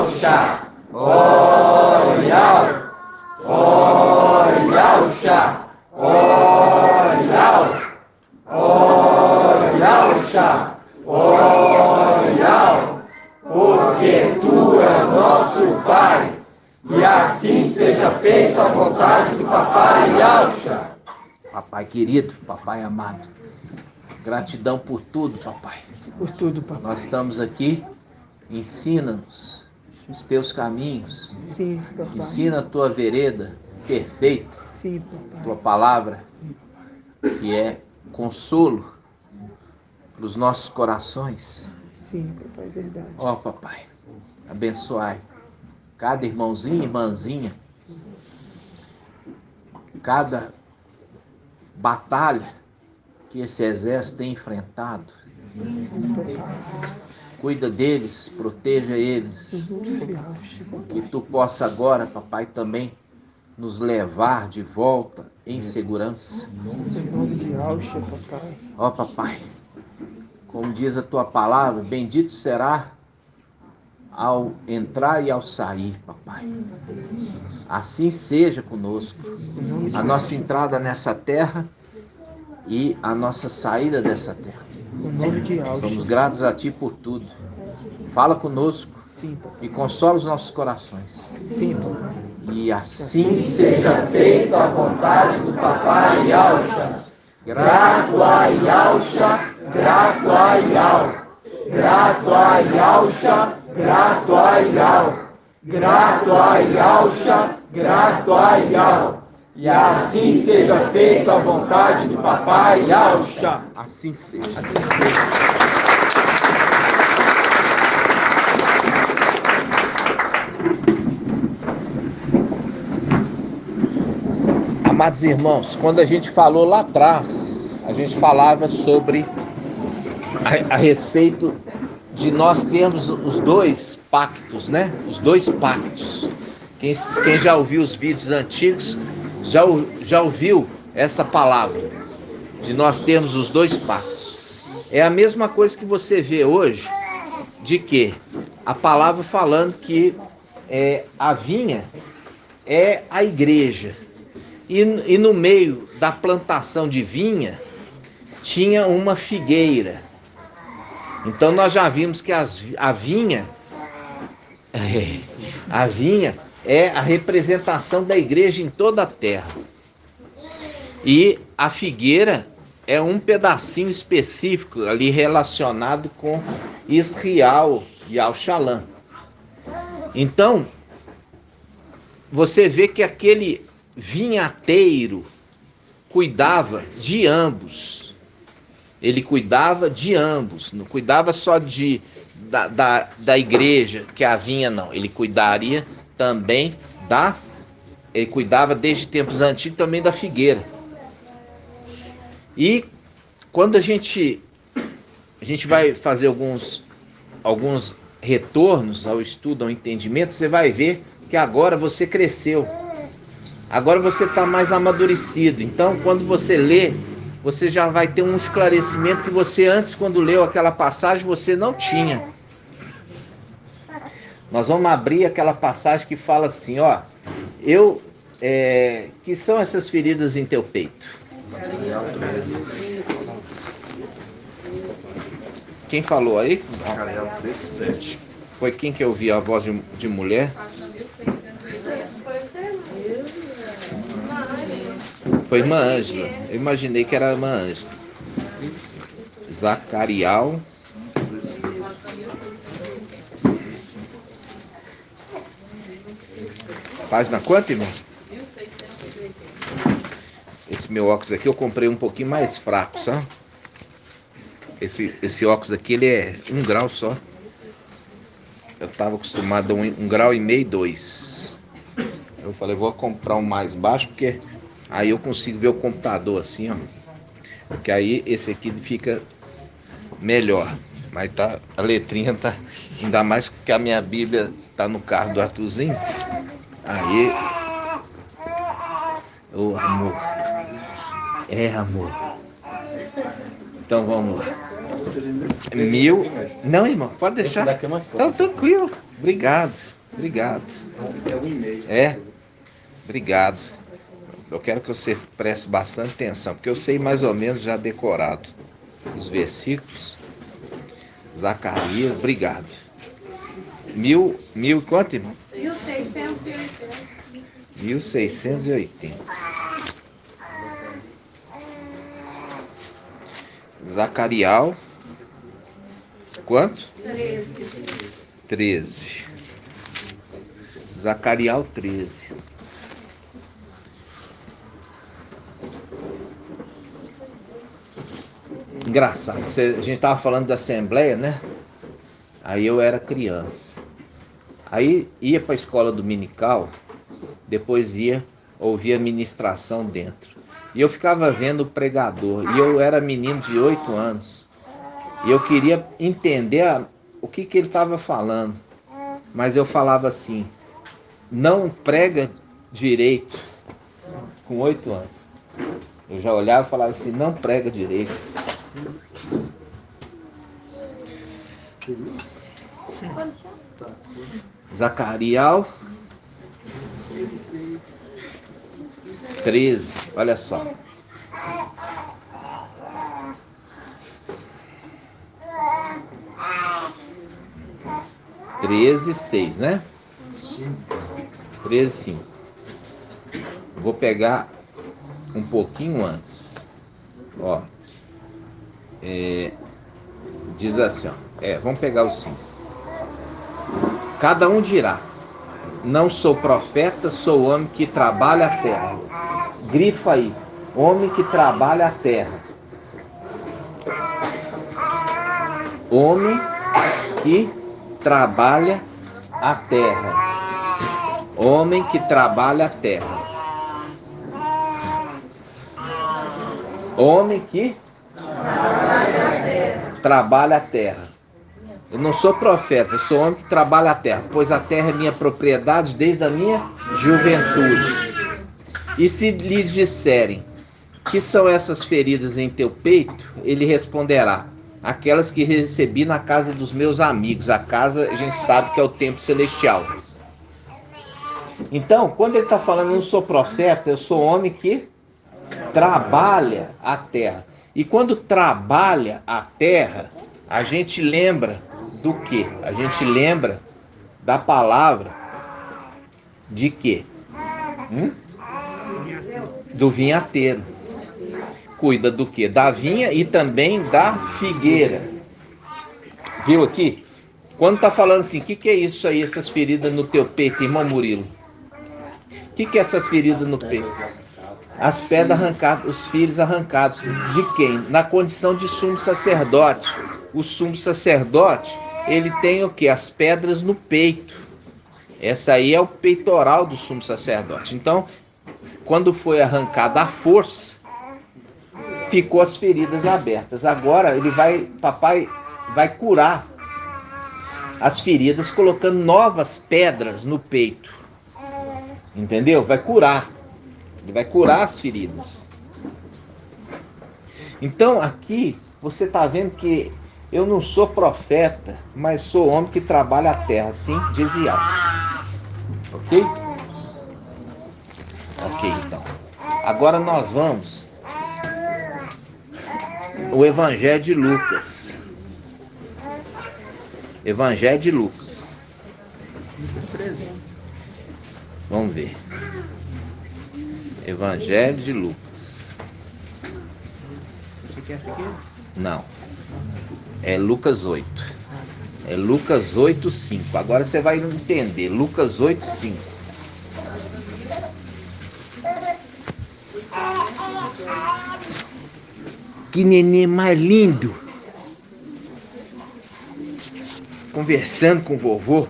Yalcha, O Yal, O Yalcha, O Yal, O Yalcha, O Yal, porque Tu é o nosso Pai, e assim seja feita a vontade do Papai Yalcha. Papai querido, papai amado, gratidão por tudo, papai. Por tudo, papai. Nós estamos aqui, ensina-nos os teus caminhos. Sim, papai. Ensina a tua vereda perfeita, Sim, papai. tua palavra, que é consolo para os nossos corações. Sim, papai, verdade. Ó, papai, abençoai cada irmãozinho e irmãzinha, cada batalha que esse exército tem enfrentado. Cuida deles, proteja eles. Que Tu possa agora, papai, também nos levar de volta em segurança. Em nome de Yalcha, papai. Ó, papai, como diz a Tua palavra, bendito será ao entrar e ao sair, papai. Assim seja conosco. A nossa entrada nessa terra e a nossa saída dessa terra. Em nome de Yalcha. Somos gratos a Ti por tudo. Fala conosco. Sim, papai. E consola os nossos corações. Sim, papai. E assim Seja feita a vontade do Papai Yalcha. Grato a Yalcha, grato a Yal. Grato a Yalcha, grato a Yal. Grato a Yalcha, grato a Yal. E assim seja feita a vontade do Papai Yalcha. Assim seja. Amados irmãos, quando a gente falou lá atrás, a gente falava sobre a respeito de nós termos os dois pactos, né? Os dois pactos. Quem já ouviu os vídeos antigos já ouviu essa palavra, de nós termos os dois pactos. É a mesma coisa que você vê hoje, de que a palavra falando que a vinha é a igreja. E no meio da plantação de vinha, tinha uma figueira. Então nós já vimos que a vinha é a representação da igreja em toda a terra. E a figueira é um pedacinho específico ali relacionado com Israel e Al-Shalom. Então, você vê que aquele vinhateiro cuidava de ambos. Ele cuidava de ambos, não cuidava só da igreja, que é a vinha, não. Ele cuidaria também ele cuidava desde tempos antigos também da figueira. E quando a gente vai fazer alguns retornos ao estudo, ao entendimento, você vai ver que agora você cresceu. Agora você está mais amadurecido. Então, quando você lê, você já vai ter um esclarecimento que você antes, quando leu aquela passagem, você não tinha. Nós vamos abrir aquela passagem que fala assim, ó. Que são essas feridas em teu peito? Quem falou aí? Zacariel 13:7. Foi quem que ouviu a voz de mulher? Foi irmã Ângela. Eu imaginei que era a irmã Ângela. Zacariel. Página quanto, irmão? Esse meu óculos aqui eu comprei um pouquinho mais fraco, sabe? Esse óculos aqui, ele é 1 grau só. Eu estava acostumado a 1,5 graus, 2. Eu falei, vou comprar um mais baixo, porque aí eu consigo ver o computador assim, ó. Porque aí esse aqui fica melhor. Mas tá, a letrinha tá, ainda mais que a minha Bíblia tá no carro do Arthurzinho. Aí, ô amor. Amor. Então vamos lá. 1000. Não, irmão, pode deixar. Esse daqui é mais Não, tranquilo. Obrigado. Obrigado. É 1,5. É? Obrigado. Eu quero que você preste bastante atenção, porque eu sei mais ou menos já decorado os versículos. Zacarias, obrigado. Mil e quanto, irmão? 1680. Zacarial, quanto? 13. Zacarial 13. Engraçado, a gente estava falando da Assembleia, né? Aí eu era criança. Aí ia para a escola dominical, depois ia ouvir a ministração dentro. E eu ficava vendo o pregador. E eu era menino de 8 anos. E eu queria entender o que ele estava falando. Mas eu falava assim, não prega direito. Com 8 anos. Eu já olhava e falava assim, não prega direito. Zacarial 13, olha só. 13:6, né? 13:5. Vou pegar um pouquinho antes. Ó. Diz assim, ó. Vamos pegar o 5. Cada um dirá: não sou profeta, sou homem que trabalha a terra. Grifa aí: homem que trabalha a terra. Homem que trabalha a terra. Homem que trabalha a terra. Homem que trabalha a terra. Eu não sou profeta, sou homem que trabalha a terra, pois a terra é minha propriedade desde a minha juventude. E se lhes disserem: que são essas feridas em teu peito? Ele responderá: aquelas que recebi na casa dos meus amigos. A casa, a gente sabe que é o templo celestial. Então, quando ele está falando, eu não sou profeta, eu sou homem que trabalha a terra. E quando trabalha a terra, a gente lembra do quê? A gente lembra da palavra de quê? Do vinhateiro. Cuida do quê? Da vinha e também da figueira. Viu aqui? Quando tá falando assim, o que é isso aí, essas feridas no teu peito, irmão Murilo? O que é essas feridas no peito? As pedras arrancadas, os filhos arrancados. De quem? Na condição de sumo sacerdote. O sumo sacerdote, ele tem o quê? As pedras no peito. Essa aí é o peitoral do sumo sacerdote. Então, quando foi arrancada a força, ficou as feridas abertas. Agora papai vai curar as feridas colocando novas pedras no peito. Entendeu? Vai curar. Ele vai curar as feridas. Então aqui você está vendo que eu não sou profeta, mas sou homem que trabalha a terra. Assim diz Iago. Ok? Ok, então. Agora nós vamos o Evangelho de Lucas. Evangelho de Lucas. Lucas 13. Vamos ver. Evangelho de Lucas. Você quer figueira? Não. É Lucas 8. É Lucas 8:5. Agora você vai entender. Lucas 8:5. Que neném mais lindo. Conversando com o vovô.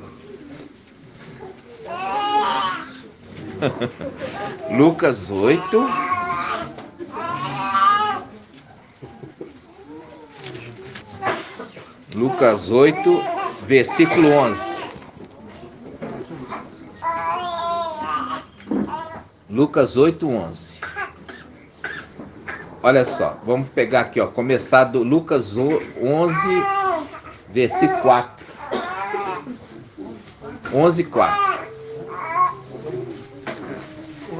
Lucas 8. Lucas 8, versículo 11. Lucas 8:11. Olha só, vamos pegar aqui, ó, começar do Lucas 11, versículo 4. 11:4.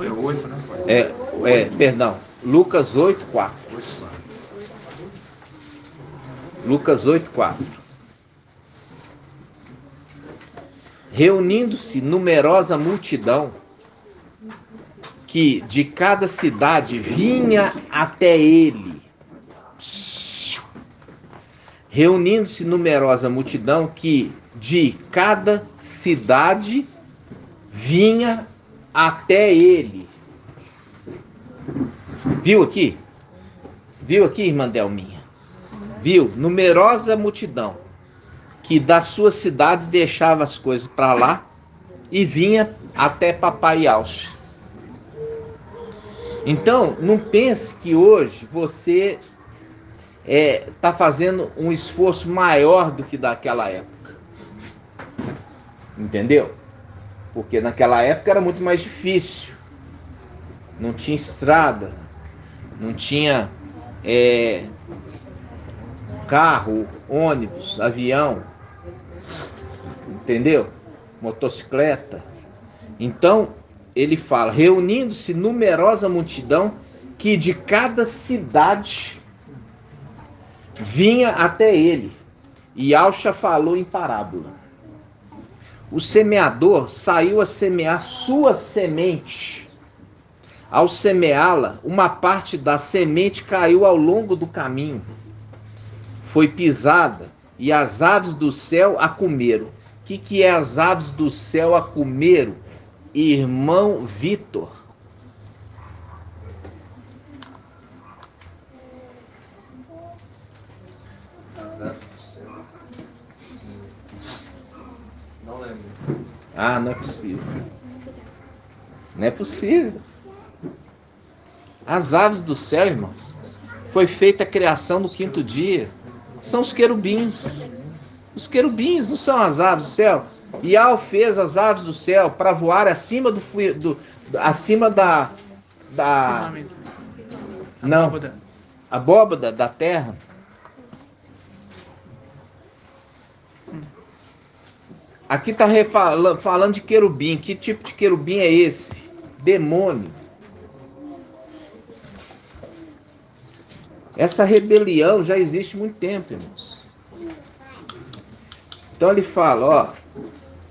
É 8, né, pai? Perdão. Lucas 8:4. Lucas 8:4. Reunindo-se numerosa multidão, que de cada cidade vinha até ele. Reunindo-se numerosa multidão, que de cada cidade vinha até ele. Viu aqui? Viu aqui, irmã Delminha? Viu? Numerosa multidão, que da sua cidade deixava as coisas para lá e vinha até Papai Alcha. Então, não pense que hoje você está fazendo um esforço maior do que daquela época. Entendeu? Porque naquela época era muito mais difícil. Não tinha estrada, não tinha carro, ônibus, avião, entendeu? Motocicleta. Então, ele fala, reunindo-se numerosa multidão, que de cada cidade vinha até ele. E Alcha falou em parábola. O semeador saiu a semear sua semente. Ao semeá-la, uma parte da semente caiu ao longo do caminho. Foi pisada e as aves do céu a comeram. O que é as aves do céu a comeram, irmão Vitor? Não lembro. Ah, não é possível. Não é possível. As aves do céu, irmão, foi feita a criação no 5º dia. São os querubins. Os querubins não são as aves do céu. Ial fez as aves do céu para voar acima acima da não, abóbada da terra. Aqui está falando de querubim. Que tipo de querubim é esse? Demônio. Essa rebelião já existe há muito tempo, irmãos. Então ele fala, ó,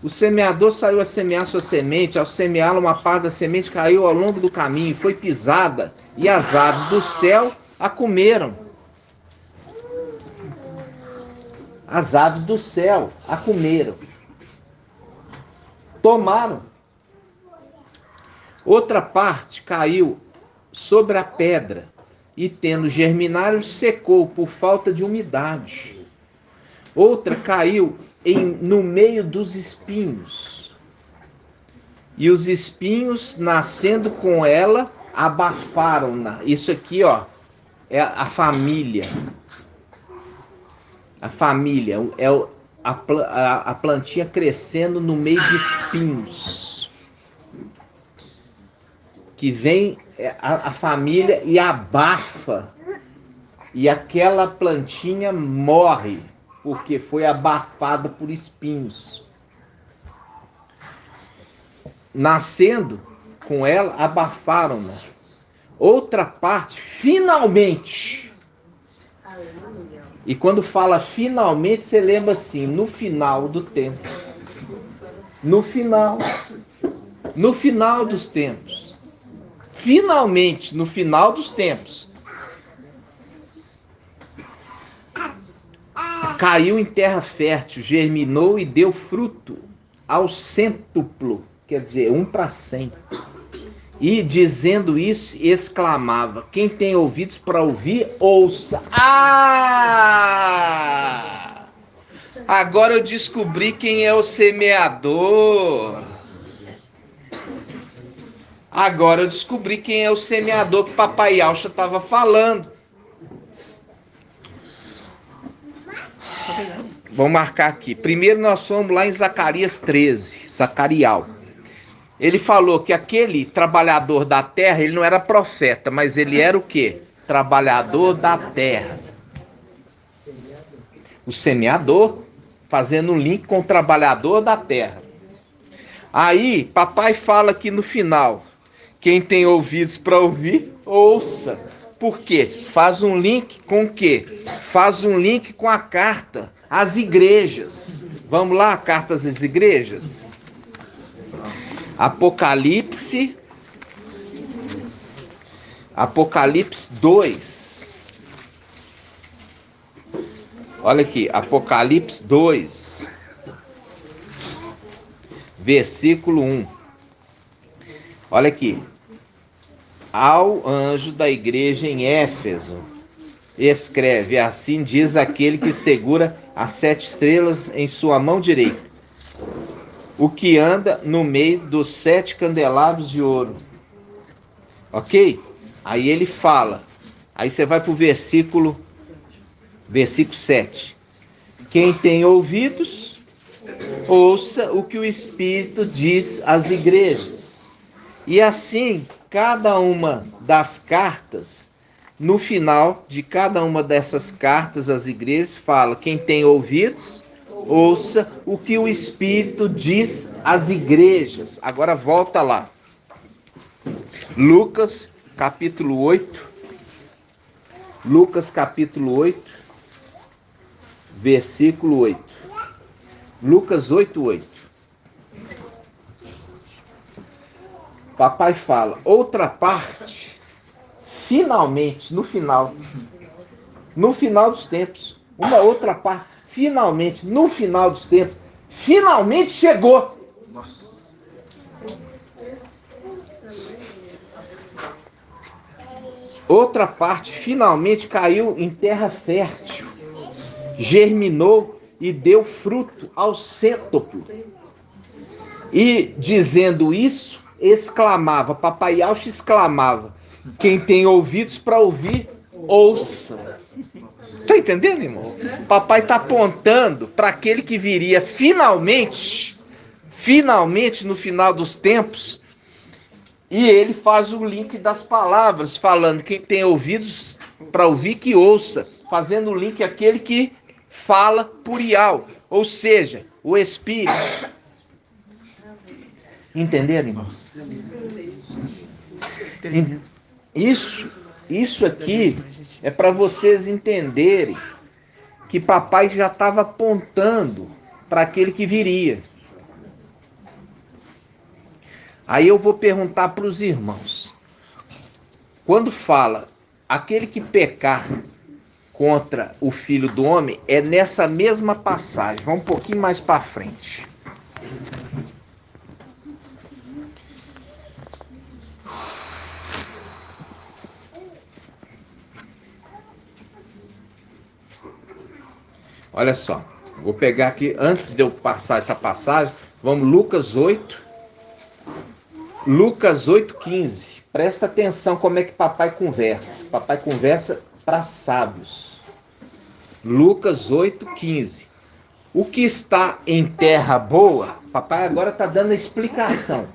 o semeador saiu a semear sua semente, ao semeá-la uma parte da semente caiu ao longo do caminho, foi pisada, e as aves do céu a comeram. As aves do céu a comeram. Tomaram. Outra parte caiu sobre a pedra, e tendo germinado, secou por falta de umidade. Outra caiu no meio dos espinhos. E os espinhos, nascendo com ela, abafaram-na. Isso aqui, ó, é a família. A família é a plantinha crescendo no meio de espinhos. Que vem a família e abafa. E aquela plantinha morre, porque foi abafada por espinhos. Nascendo com ela, abafaram-na. Outra parte, finalmente. E quando fala finalmente, você lembra assim, no final do tempo. No final dos tempos. Finalmente, no final dos tempos, caiu em terra fértil, germinou e deu fruto ao cêntuplo, quer dizer, 1 para 100. E dizendo isso, exclamava: quem tem ouvidos para ouvir, ouça. Ah! Agora eu descobri quem é o semeador. Agora eu descobri quem é o semeador que Papai Alcha estava falando. Vamos marcar aqui. Primeiro nós fomos lá em Zacarias 13, Zacarial. Ele falou que aquele trabalhador da terra, ele não era profeta, mas ele era o quê? Trabalhador da terra. O semeador, fazendo um link com o trabalhador da terra. Aí, papai fala aqui no final: quem tem ouvidos para ouvir, ouça. Por quê? Faz um link com o quê? Faz um link com a carta às igrejas. Vamos lá, cartas às igrejas? Apocalipse 2. Olha aqui, Apocalipse 2, versículo 1. Olha aqui. Ao anjo da igreja em Éfeso, escreve: assim diz aquele que segura as 7 estrelas em sua mão direita, o que anda no meio dos 7 candelabros de ouro. Ok? Aí ele fala, aí você vai para o versículo 7. Quem tem ouvidos, ouça o que o Espírito diz às igrejas. E assim, cada uma das cartas, no final de cada uma dessas cartas às igrejas, fala: quem tem ouvidos, ouça o que o Espírito diz às igrejas. Agora volta lá. Lucas capítulo 8. Lucas capítulo 8, versículo 8. Lucas 8:8. Papai fala: outra parte, finalmente, no final dos tempos, uma outra parte, finalmente, no final dos tempos, finalmente chegou. Nossa. Outra parte finalmente caiu em terra fértil, germinou e deu fruto ao cêntuplo. E dizendo isso, exclamava, papai Yauch exclamava: quem tem ouvidos para ouvir, ouça. Está entendendo, irmãos? Papai está apontando para aquele que viria finalmente no final dos tempos. E ele faz o link das palavras, falando: quem tem ouvidos para ouvir, que ouça. Fazendo o link aquele que fala por Iau, ou seja, o Espírito. Entenderam, irmãos? Isso aqui é para vocês entenderem que papai já estava apontando para aquele que viria. Aí eu vou perguntar para os irmãos: quando fala aquele que pecar contra o Filho do Homem, é nessa mesma passagem. Vamos um pouquinho mais para frente. Olha só, vou pegar aqui, antes de eu passar essa passagem, vamos Lucas 8. Lucas 8:15. Presta atenção como é que papai conversa. Papai conversa para sábios. Lucas 8:15. O que está em terra boa, papai agora está dando a explicação.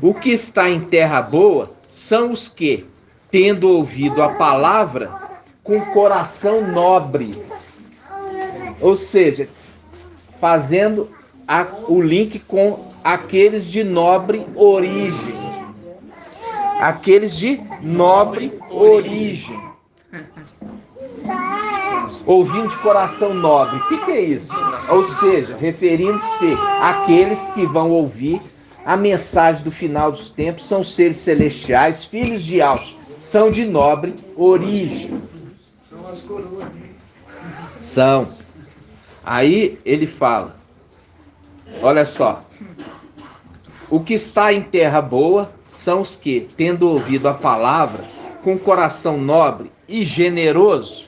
O que está em terra boa são os que, tendo ouvido a palavra, com coração nobre. Ou seja, fazendo o link com aqueles de nobre origem. Aqueles de nobre origem. Ouvindo de coração nobre. O que é isso? Ou seja, referindo-se àqueles que vão ouvir a mensagem do final dos tempos, são seres celestiais, filhos de Yauch, são de nobre origem. São as coroas. São. Aí ele fala, olha só: o que está em terra boa são os que, tendo ouvido a palavra, com coração nobre e generoso,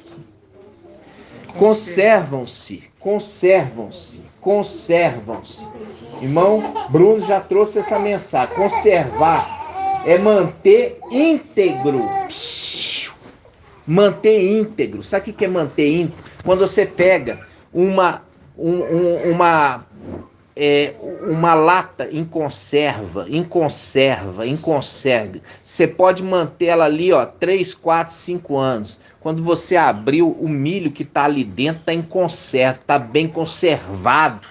conservam-se. Irmão Bruno já trouxe essa mensagem. Conservar é manter íntegro. Manter íntegro. Sabe o que é manter íntegro? Quando você pega uma lata em conserva. Você pode manter ela ali, 3, 4, 5 anos. Quando você abriu, o milho que está ali dentro está em conserva, está bem conservado.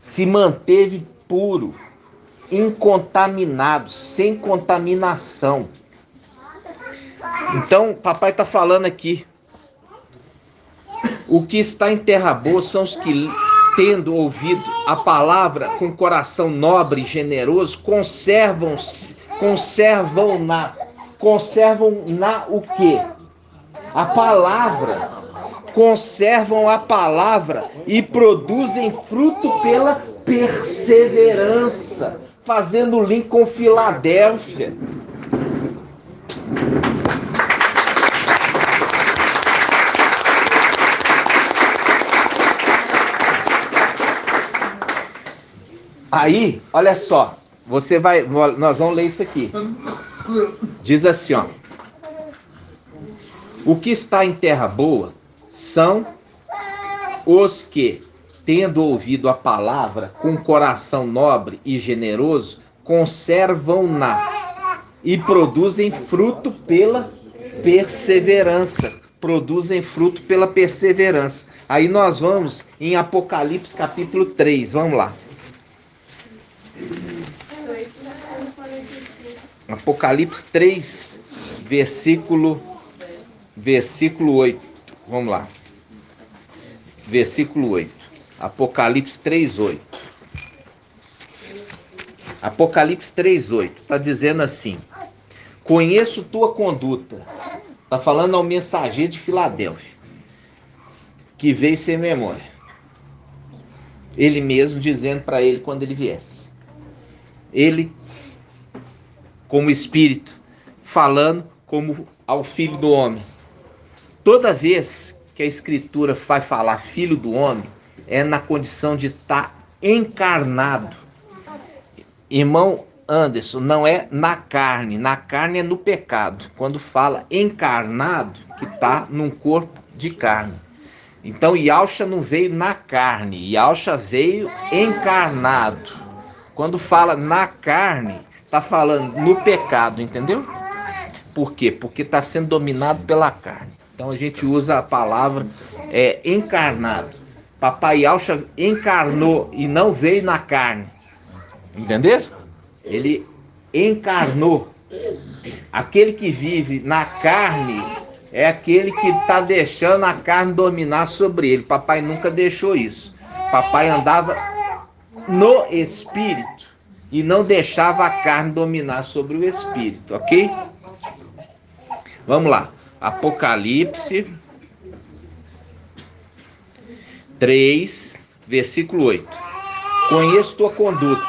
se manteve puro, incontaminado, sem contaminação. Então, papai está falando aqui. O que está em terra boa são os que, tendo ouvido a palavra com coração nobre e generoso, conservam na o quê? A palavra. Conservam a palavra e produzem fruto pela perseverança, fazendo link com Filadélfia. Aí, olha só, nós vamos ler isso aqui. Diz assim, ó: o que está em terra boa são os que, tendo ouvido a palavra com coração nobre e generoso, conservam-na e produzem fruto pela perseverança. Produzem fruto pela perseverança. Aí nós vamos em Apocalipse capítulo 3, vamos lá. Apocalipse 3, versículo 8. Vamos lá. Versículo 8. Apocalipse 3, 8. Apocalipse 3, 8. Está dizendo assim: conheço tua conduta. Está falando ao mensageiro de Filadélfia, que veio sem memória. Ele mesmo dizendo para ele quando ele viesse. Ele, como espírito, falando como ao filho do homem. Toda vez que a escritura vai falar filho do homem, é na condição de estar encarnado. Irmão Anderson, não é na carne é no pecado. Quando fala encarnado, que está num corpo de carne. Então Yahshua não veio na carne, Yahshua veio encarnado. Quando fala na carne, está falando no pecado, entendeu? Por quê? Porque está sendo dominado pela carne. Então a gente usa a palavra encarnado. Papai Yahshua encarnou e não veio na carne. Entendeu? Ele encarnou. Aquele que vive na carne é aquele que está deixando a carne dominar sobre ele. Papai nunca deixou isso. Papai andava no espírito e não deixava a carne dominar sobre o espírito, ok? Vamos lá. Apocalipse 3, versículo 8. Conheço tua conduta.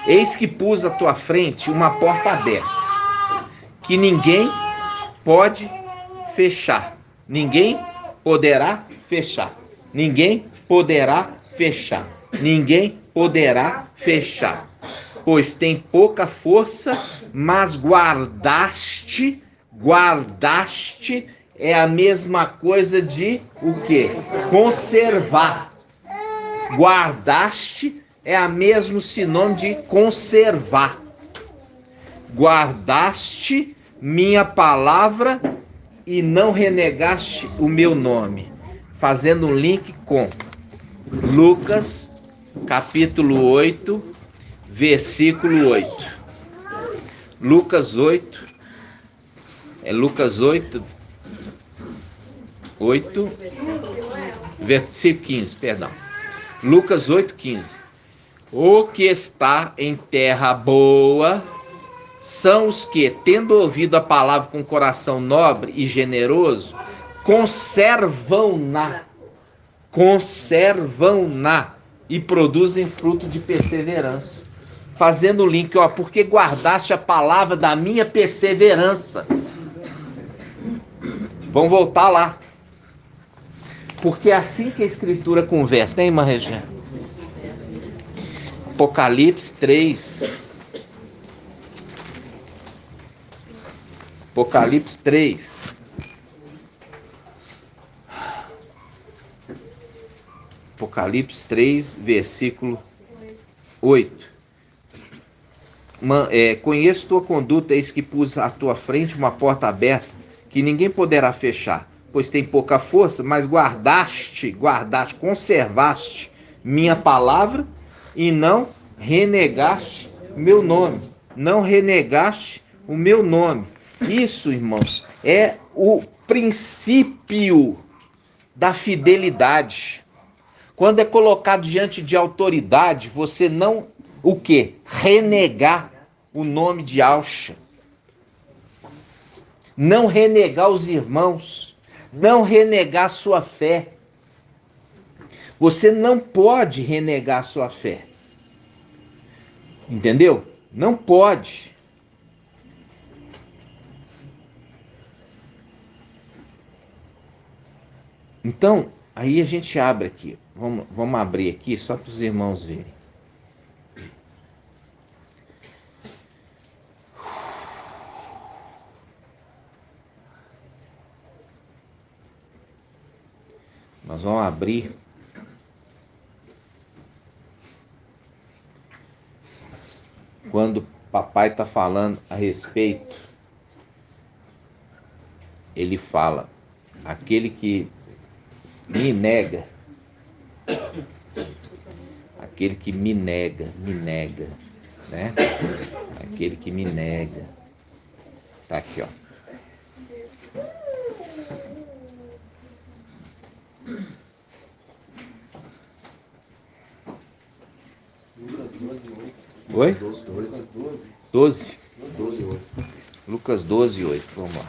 Eis que pus à tua frente uma porta aberta, que ninguém pode fechar. Ninguém poderá fechar. Ninguém poderá fechar. Ninguém poderá fechar. Pois tem pouca força, mas guardaste é a mesma coisa de o quê? Conservar. Guardaste é a mesmo sinônimo de conservar. Guardaste minha palavra e não renegaste o meu nome. Fazendo um link com Lucas, capítulo 8, versículo 8. Lucas 8, versículo 15, perdão. Lucas 8, 15. O que está em terra boa são os que, tendo ouvido a palavra com coração nobre e generoso, conservam-na e produzem fruto de perseverança. Fazendo o link, ó, porque guardaste a palavra da minha perseverança. Vamos voltar lá. Porque é assim que a escritura conversa, né, irmã Regina? Apocalipse 3. Apocalipse 3. Apocalipse 3, versículo 8. Conheço tua conduta, eis que pus à tua frente uma porta aberta, que ninguém poderá fechar, pois tem pouca força, mas guardaste, conservaste minha palavra e não renegaste meu nome. Não renegaste o meu nome. Isso, irmãos, é o princípio da fidelidade. Quando é colocado diante de autoridade, você não, o quê? Renegar o nome de Yahshua. Não renegar os irmãos. Não renegar sua fé. Você não pode renegar sua fé. Entendeu? Não pode. Então, aí a gente abre aqui. Vamos abrir aqui só para os irmãos verem. Nós vamos abrir quando papai está falando a respeito. Ele fala: aquele que me nega, aquele que me nega, né? Aquele que me nega. Tá aqui, ó. Oi? 12. Lucas 12, 8. Vamos lá.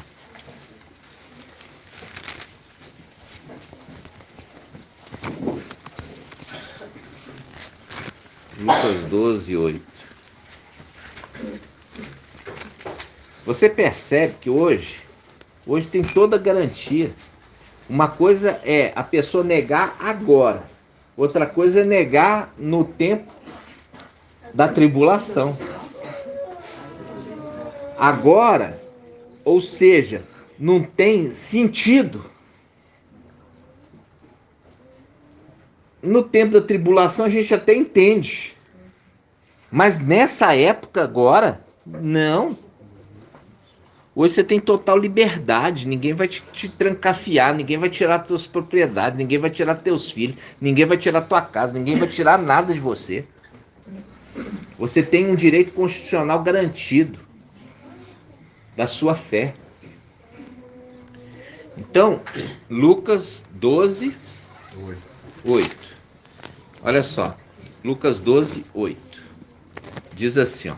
Lucas 12, 8. Você percebe que hoje tem toda a garantia. Uma coisa é a pessoa negar agora. Outra coisa é negar no tempo da tribulação. Agora, ou seja, não tem sentido. No tempo da tribulação a gente até entende. Mas nessa época agora, não. Hoje você tem total liberdade. Ninguém vai te trancafiar. Ninguém vai tirar tuas propriedades. Ninguém vai tirar teus filhos. Ninguém vai tirar tua casa. Ninguém vai tirar nada de você. Você tem um direito constitucional garantido da sua fé. Então, Lucas 12, 8. Olha só. Lucas 12, 8. Diz assim, ó.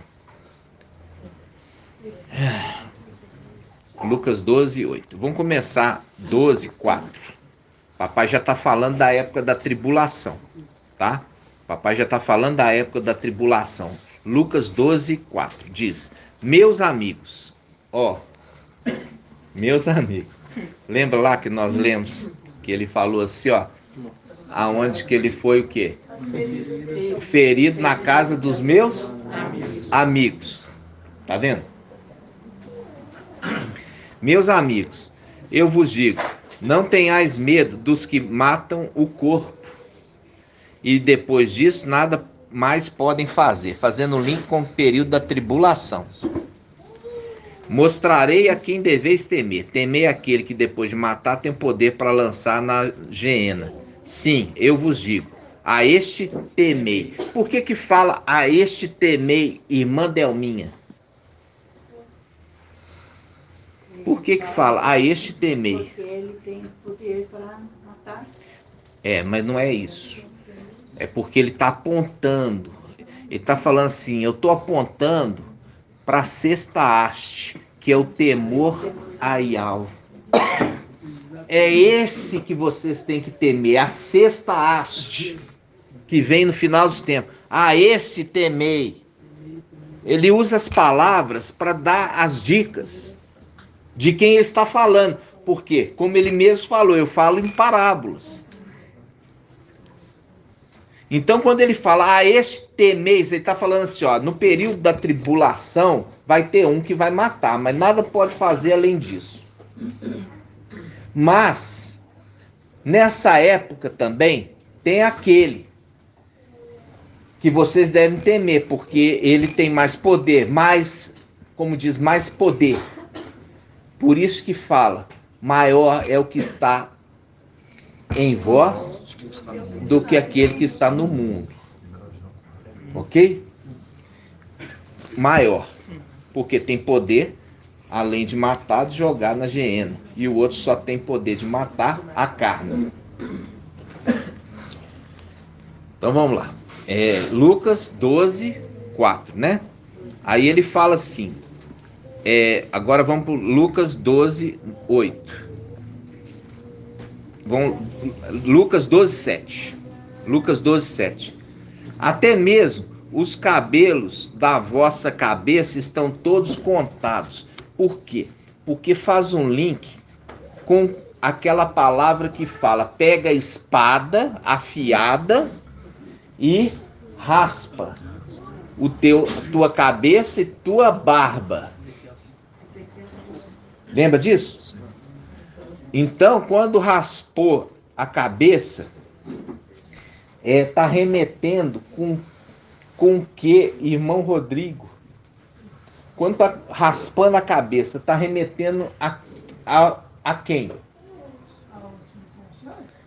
Lucas 12, 8. Vamos começar 12, 4. Papai já está falando da época da tribulação, tá? Papai já está falando da época da tribulação. Lucas 12, 4 diz: meus amigos, ó, meus amigos. Lembra lá que nós lemos que ele falou assim, ó, aonde que ele foi o quê? Ferido na casa dos meus amigos. Tá vendo? Meus amigos, eu vos digo, não tenhais medo dos que matam o corpo e depois disso nada mais podem fazer, fazendo link com o período da tribulação. Mostrarei a quem deveis temer. Temei aquele que depois de matar tem poder para lançar na geena. Sim, eu vos digo, a este temei. Por que fala a este temei, irmã Delminha? Por que fala a este temei? Porque ele tem poder para matar. Mas não é isso. É porque ele está apontando. Ele está falando assim, eu estou apontando para a sexta haste, que é o temor a Yahweh. É esse que vocês têm que temer, a sexta haste, que vem no final dos tempos. A esse temei. Ele usa as palavras para dar as dicas de quem ele está falando. Por quê? Como ele mesmo falou, eu falo em parábolas. Então, quando ele fala, a este temeis, ele está falando assim, ó, no período da tribulação, vai ter um que vai matar, mas nada pode fazer além disso. Mas, nessa época também, tem aquele que vocês devem temer, porque ele tem mais poder, mais, como diz, mais poder. Por isso que fala, maior é o que está em vós do que aquele que está no mundo. Ok? Maior. Porque tem poder, além de matar, de jogar na geena. E o outro só tem poder de matar a carne. Então vamos lá. Lucas 12, 4, né? Aí ele fala assim. Agora vamos para Lucas 12, 8. Lucas 12, 7. Lucas 12, 7. Até mesmo os cabelos da vossa cabeça estão todos contados. Por quê? Porque faz um link com aquela palavra que fala: pega a espada afiada e raspa tua cabeça e tua barba. Lembra disso? Então, quando raspou a cabeça, está remetendo com o que, irmão Rodrigo? Quando está raspando a cabeça, está remetendo a quem?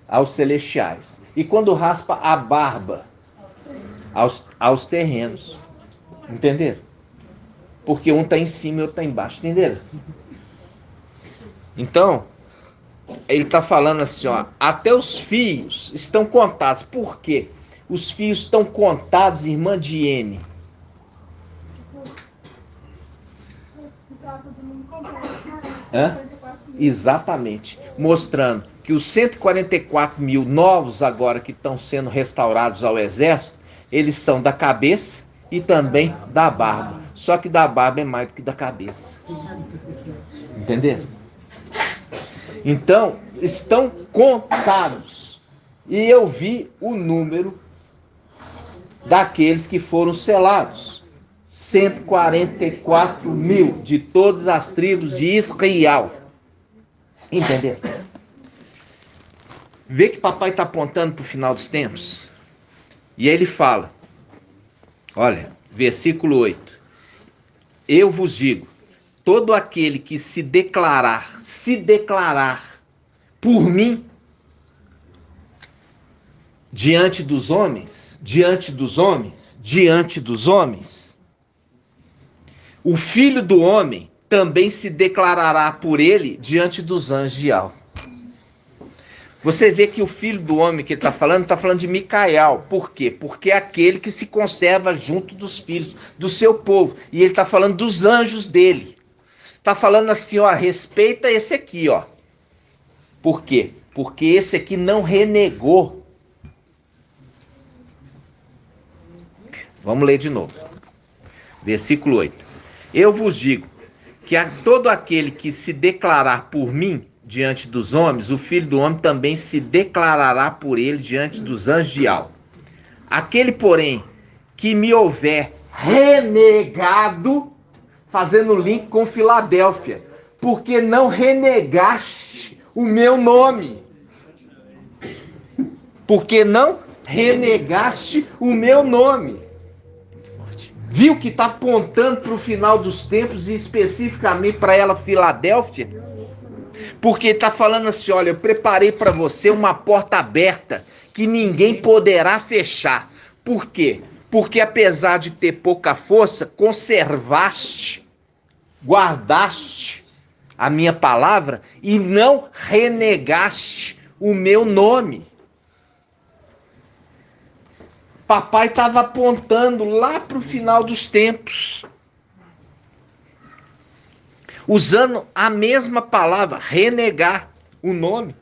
Aos celestiais. E quando raspa a barba? Aos terrenos. Entenderam? Porque um está em cima e outro está embaixo. Entenderam? Então, ele está falando assim, ó, até os fios estão contados. Por quê? Os fios estão contados, irmã Diene. Exatamente. Mostrando que os 144 mil novos agora que estão sendo restaurados ao exército, eles são da cabeça e também da barba. Só que da barba é mais do que da cabeça. Entenderam? Então, estão contados. E eu vi o número daqueles que foram selados. 144 mil de todas as tribos de Israel. Entenderam? Vê que papai está apontando para o final dos tempos. E aí ele fala, olha, versículo 8. Eu vos digo, todo aquele que se declarar por mim diante dos homens, o Filho do Homem também se declarará por ele diante dos anjos de Al. Você vê que o Filho do Homem que ele está falando de Micael. Por quê? Porque é aquele que se conserva junto dos filhos do seu povo. E ele está falando dos anjos dele. Está falando assim, ó, respeita esse aqui, ó. Por quê? Porque esse aqui não renegou. Vamos ler de novo. Versículo 8. Eu vos digo que a todo aquele que se declarar por mim diante dos homens, o Filho do Homem também se declarará por ele diante dos anjos de Al. Aquele, porém, que me houver renegado, fazendo link com Filadélfia, porque não renegaste o meu nome. Porque não renegaste o meu nome. Viu que está apontando para o final dos tempos e especificamente para ela, Filadélfia? Porque está falando assim, olha, eu preparei para você uma porta aberta que ninguém poderá fechar. Por quê? Porque apesar de ter pouca força, conservaste, guardaste a minha palavra e não renegaste o meu nome. Papai estava apontando lá para o final dos tempos. Usando a mesma palavra, renegar o nome.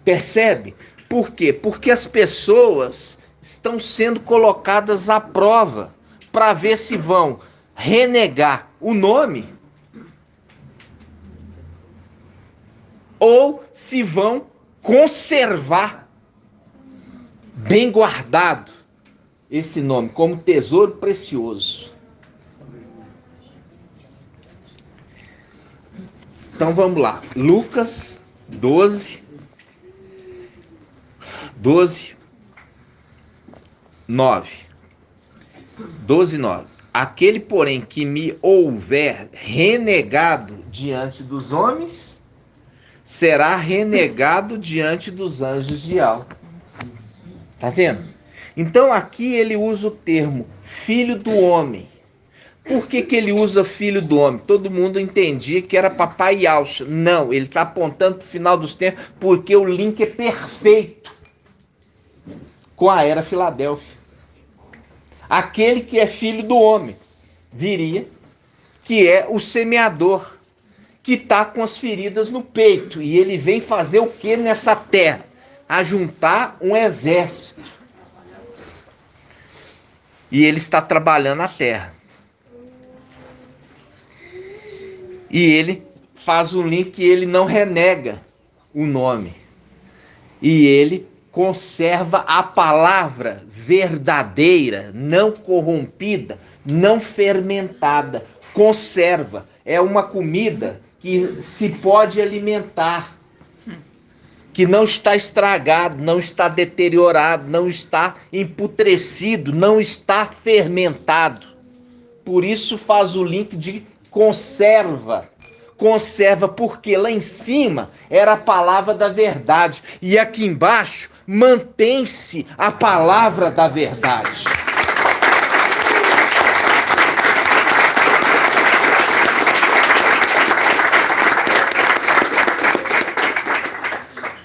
Percebe? Por quê? Porque as pessoas estão sendo colocadas à prova para ver se vão renegar o nome ou se vão conservar bem guardado esse nome como tesouro precioso. Então vamos lá, Lucas 12, 9. 12, 9. Aquele, porém, que me houver renegado diante dos homens, será renegado diante dos anjos de Yahweh. Tá vendo? Então aqui ele usa o termo filho do homem. Por que ele usa filho do homem? Todo mundo entendia que era papai Yahshua. Não, ele está apontando para o final dos tempos, porque o link é perfeito com a era Filadélfia. Aquele que é filho do homem viria, que é o semeador, que está com as feridas no peito. E ele vem fazer o que nessa terra? Ajuntar um exército. E ele está trabalhando a terra. E ele faz um link que ele não renega o nome. E ele conserva a palavra verdadeira, não corrompida, não fermentada. Conserva. É uma comida que se pode alimentar. Que não está estragado, não está deteriorado, não está emputrecido, não está fermentado. Por isso faz o link de conserva. Conserva porque lá em cima era a palavra da verdade e aqui embaixo mantém-se a palavra da verdade.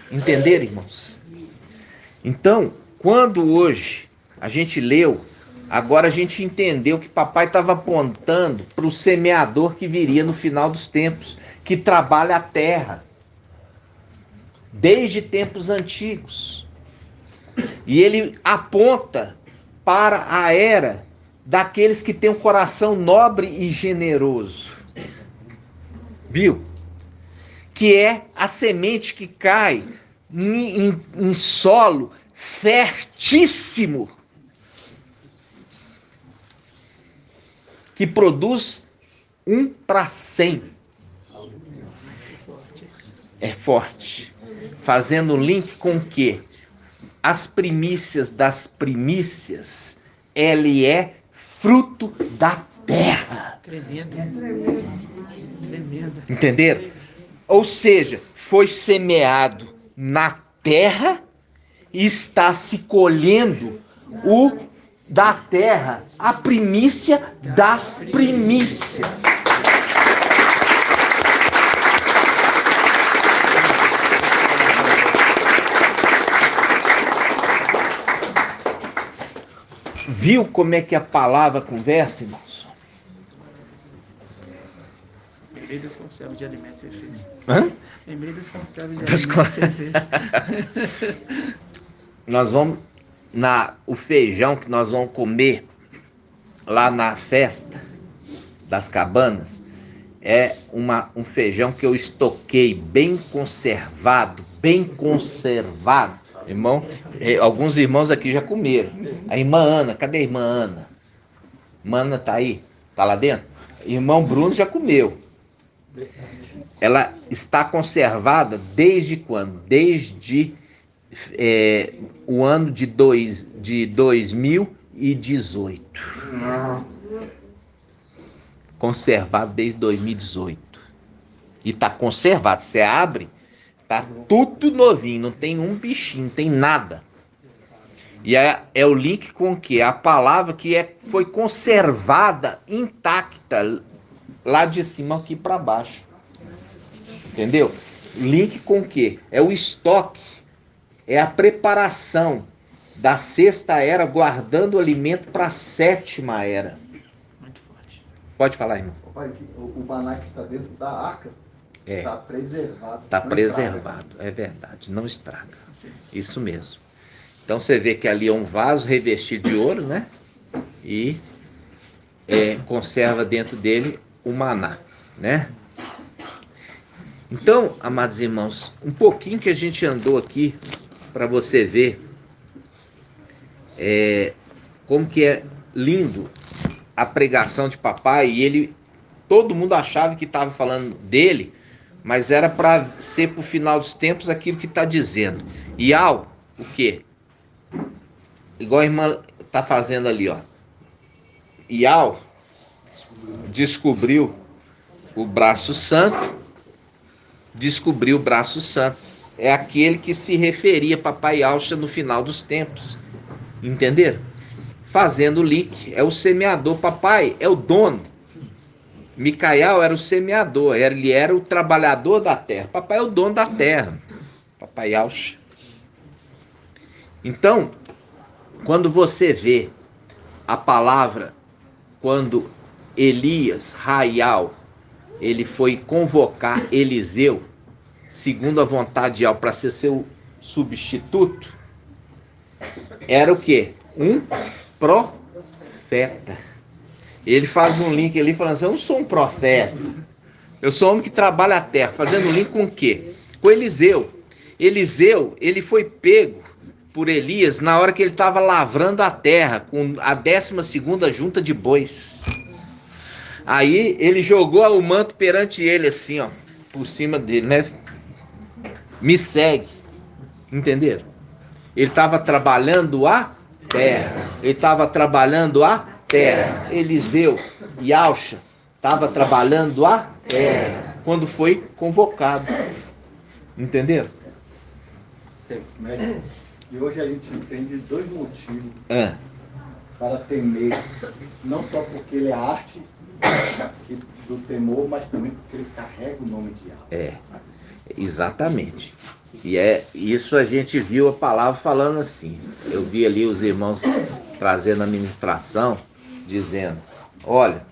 Entenderam, irmãos? Então, quando hoje a gente leu, agora a gente entendeu que papai estava apontando para o semeador que viria no final dos tempos, que trabalha a terra, desde tempos antigos. E ele aponta para a era daqueles que têm um coração nobre e generoso. Viu? Que é a semente que cai em solo fértil, que produz 1 para 100. É forte. Fazendo link com o quê? As primícias das primícias, ele é fruto da terra. Tremendo. Tremendo. Entenderam? Ou seja, foi semeado na terra e está se colhendo o da terra, a primícia das primícias. Viu como é que a palavra conversa, irmãos? Lembrei das conservas de alimentos que você fez. Hã? Lembrei das conservas de Das alimentos que você fez. Nós vamos o feijão que nós vamos comer lá na festa das cabanas é um feijão que eu estoquei bem conservado, irmão. Alguns irmãos aqui já comeram. A irmã Ana, cadê a irmã Ana? Irmã Ana tá aí? Tá lá dentro? Irmão Bruno já comeu. Ela está conservada desde quando? Desde o ano de 2018. Conservado desde 2018. E está conservado. Você abre, tá tudo novinho, não tem um bichinho, não tem nada. E é o link com o quê? A palavra que foi conservada intacta, lá de cima aqui para baixo. Entendeu? Link com o quê? É o estoque, é a preparação da sexta era, guardando o alimento para a sétima era. Muito forte. Pode falar, irmão. Pai, o maná que está dentro da arca está preservado. Está não preservado, estraga. é verdade, não estraga. Isso mesmo. Então você vê que ali é um vaso revestido de ouro, né? E conserva dentro dele o maná, né? Então, amados irmãos, um pouquinho que a gente andou aqui para você ver como que é lindo a pregação de papai. E todo mundo achava que estava falando dele, mas era para ser para o final dos tempos aquilo que está dizendo. E o quê? Igual a irmã está fazendo ali, ó. Iau descobriu o braço santo, descobriu o braço santo. É aquele que se referia a Papai Yahshua no final dos tempos. Entenderam? Fazendo o link, é o semeador. Papai é o dono. Micael era o semeador, ele era o trabalhador da terra. Papai é o dono da terra. Papai Yahshua. Então, quando você vê a palavra, quando Elias, Raial, ele foi convocar Eliseu, segundo a vontade de Yahweh, para ser seu substituto, era o quê? Um profeta. Ele faz um link ali falando assim, eu não sou um profeta, eu sou um homem que trabalha a terra, fazendo link com o quê? Com Eliseu. Eliseu, ele foi pego por Elias na hora que ele estava lavrando a terra, com a 12ª junta de bois. Aí ele jogou o manto perante ele assim, ó, por cima dele, né? Me segue. Entenderam? Ele estava trabalhando a terra. Ele estava trabalhando a terra. Eliseu, Yahshua, estava trabalhando a terra quando foi convocado. Entenderam? Mestre, e hoje a gente entende 2 motivos para temer. Não só porque ele é arte do temor, mas também porque ele carrega o nome de Yahweh. Exatamente. E isso a gente viu a palavra falando assim. Eu vi ali os irmãos trazendo a ministração, dizendo, olha,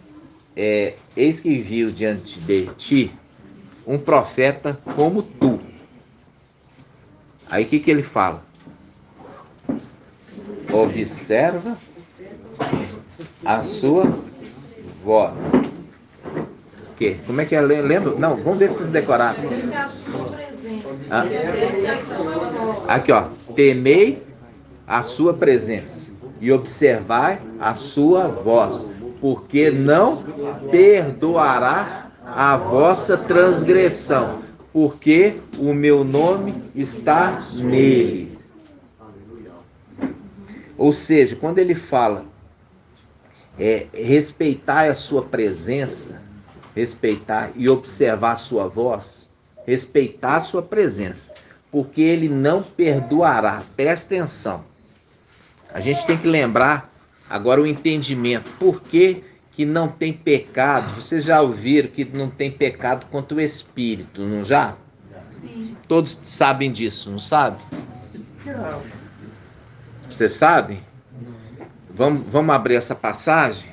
eis que viu diante de ti um profeta como tu. Aí o que ele fala? Observa a sua voz. O quê? Como é que é? Lembra? Não, vamos ver se vocês decoraram. Aqui, ó. Temei a sua presença e observai a sua voz, porque não perdoará a vossa transgressão, porque o meu nome está nele. Ou seja, quando ele fala respeitar a sua presença, respeitar e observar a sua voz, respeitar a sua presença, porque ele não perdoará. Presta atenção. A gente tem que lembrar agora o entendimento. Por que não tem pecado? Vocês já ouviram que não tem pecado contra o Espírito, não já? Sim. Todos sabem disso, não sabem? Não. Vocês sabem? Vamos abrir essa passagem?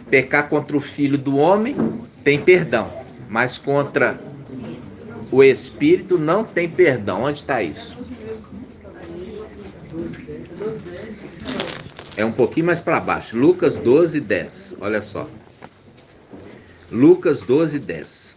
Pecar contra o Filho do Homem tem perdão, mas contra o Espírito não tem perdão. Onde está isso? É um pouquinho mais para baixo. Lucas 12, 10. Olha só. Lucas 12, 10.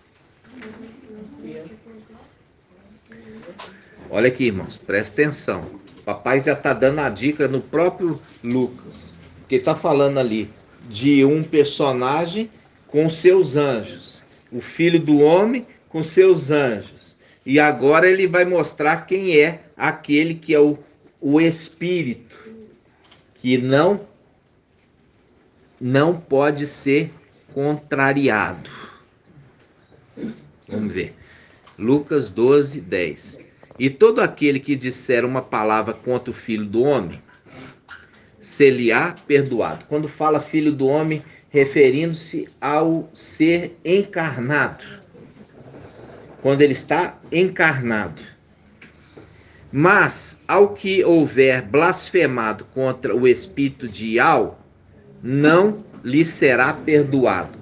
Olha aqui, irmãos. Presta atenção. Papai já está dando a dica no próprio Lucas. Porque está falando ali de um personagem com seus anjos. O Filho do Homem com seus anjos. E agora ele vai mostrar quem é aquele que é o Espírito. Que não pode ser contrariado. Vamos ver. Lucas 12, 10. E todo aquele que disser uma palavra contra o Filho do Homem, ser-lhe-á perdoado. Quando fala Filho do Homem, referindo-se ao ser encarnado. Quando ele está encarnado. Mas, ao que houver blasfemado contra o Espírito de Yahweh, não lhe será perdoado.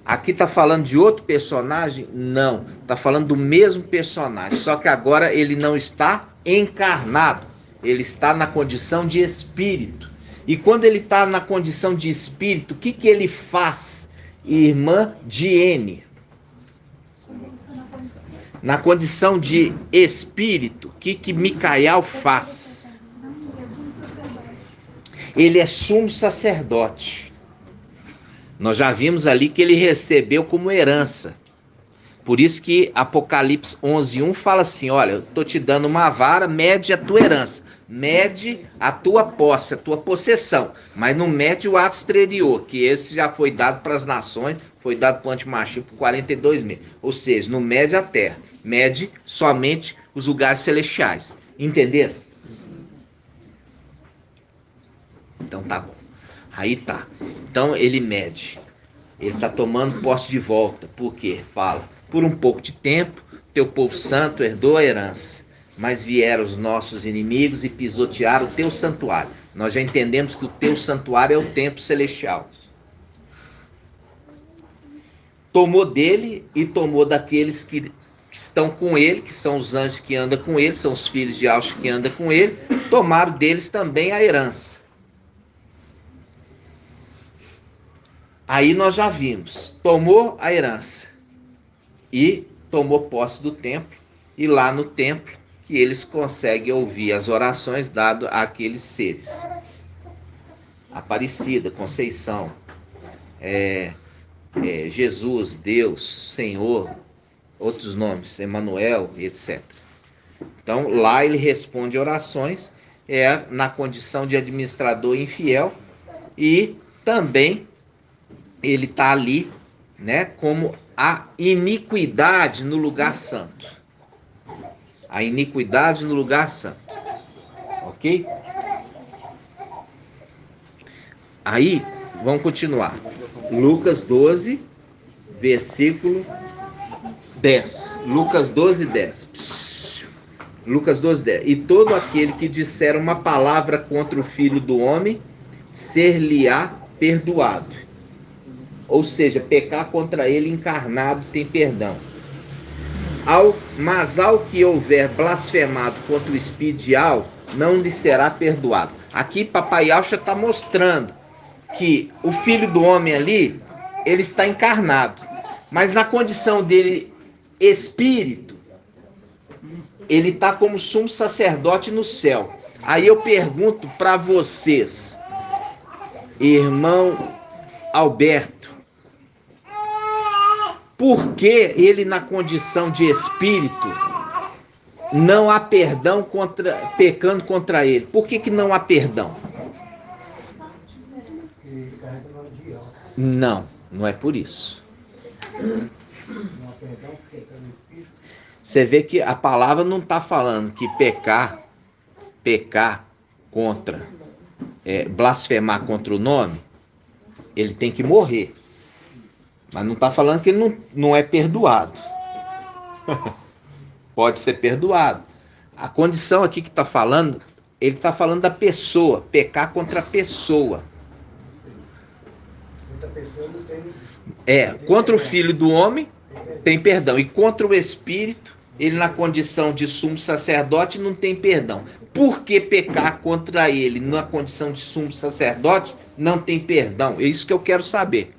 Aqui está falando de outro personagem? Não, está falando do mesmo personagem, só que agora ele não está encarnado, ele está na condição de espírito. E quando ele está na condição de espírito, o que ele faz, irmã Diene? Na condição de espírito, o que Micael faz? Ele é sumo sacerdote. Nós já vimos ali que ele recebeu como herança. Por isso que Apocalipse 11:1 fala assim, olha, eu estou te dando uma vara, mede a tua herança, mede a tua posse, a tua possessão, mas não mede o ato exterior, que esse já foi dado para as nações, foi dado para o antimachismo por 42 meses. Ou seja, não mede a terra, mede somente os lugares celestiais. Entenderam? Então tá bom. Aí tá. Então ele mede. Ele está tomando posse de volta. Por quê? Fala. Por um pouco de tempo, teu povo santo herdou a herança. Mas vieram os nossos inimigos e pisotearam o teu santuário. Nós já entendemos que o teu santuário é o templo celestial. Tomou dele e tomou daqueles que estão com ele, que são os anjos que andam com ele, são os filhos de Auxa que andam com ele, tomaram deles também a herança. Aí nós já vimos, tomou a herança e tomou posse do templo, e lá no templo que eles conseguem ouvir as orações dadas àqueles seres. Aparecida, Conceição, Jesus, Deus, Senhor, outros nomes, Emanuel, etc. Então lá ele responde orações, na condição de administrador infiel, e também ele está ali, né, como a iniquidade no lugar santo. A iniquidade no lugar santo. Ok? Aí, vamos continuar. Lucas 12, versículo 10. Lucas 12, 10. Lucas 12, 10. E todo aquele que disser uma palavra contra o Filho do Homem, ser-lhe-á perdoado. Ou seja, pecar contra ele encarnado tem perdão. Mas ao que houver blasfemado contra o Espírito de Al, não lhe será perdoado. Aqui Papai Auxa está mostrando que o Filho do Homem ali, ele está encarnado. Mas na condição dele espírito, ele está como sumo sacerdote no céu. Aí eu pergunto para vocês, irmão Alberto, por que ele na condição de espírito não há perdão pecando contra ele? Por que não há perdão? Não, não é por isso. Você vê que a palavra não está falando que pecar contra, blasfemar contra o nome, ele tem que morrer. Mas não está falando que ele não é perdoado. Pode ser perdoado. A condição aqui que está falando, ele está falando da pessoa, pecar contra a pessoa. Contra o Filho do Homem tem perdão. E contra o Espírito, ele na condição de sumo sacerdote não tem perdão. Por que pecar contra ele na condição de sumo sacerdote não tem perdão? É isso que eu quero saber.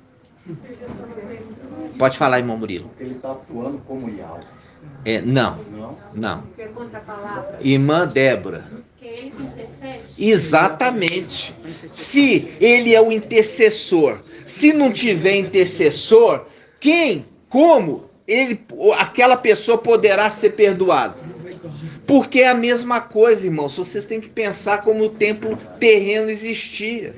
Pode falar, irmão Murilo. Ele está atuando como Ial. Não. Porque é contra a palavra. Irmã Débora. Que ele que intercede. Exatamente. Se ele é o intercessor, se não tiver intercessor, como aquela pessoa poderá ser perdoada? Porque é a mesma coisa, irmãos. Vocês têm que pensar como o templo terreno existia.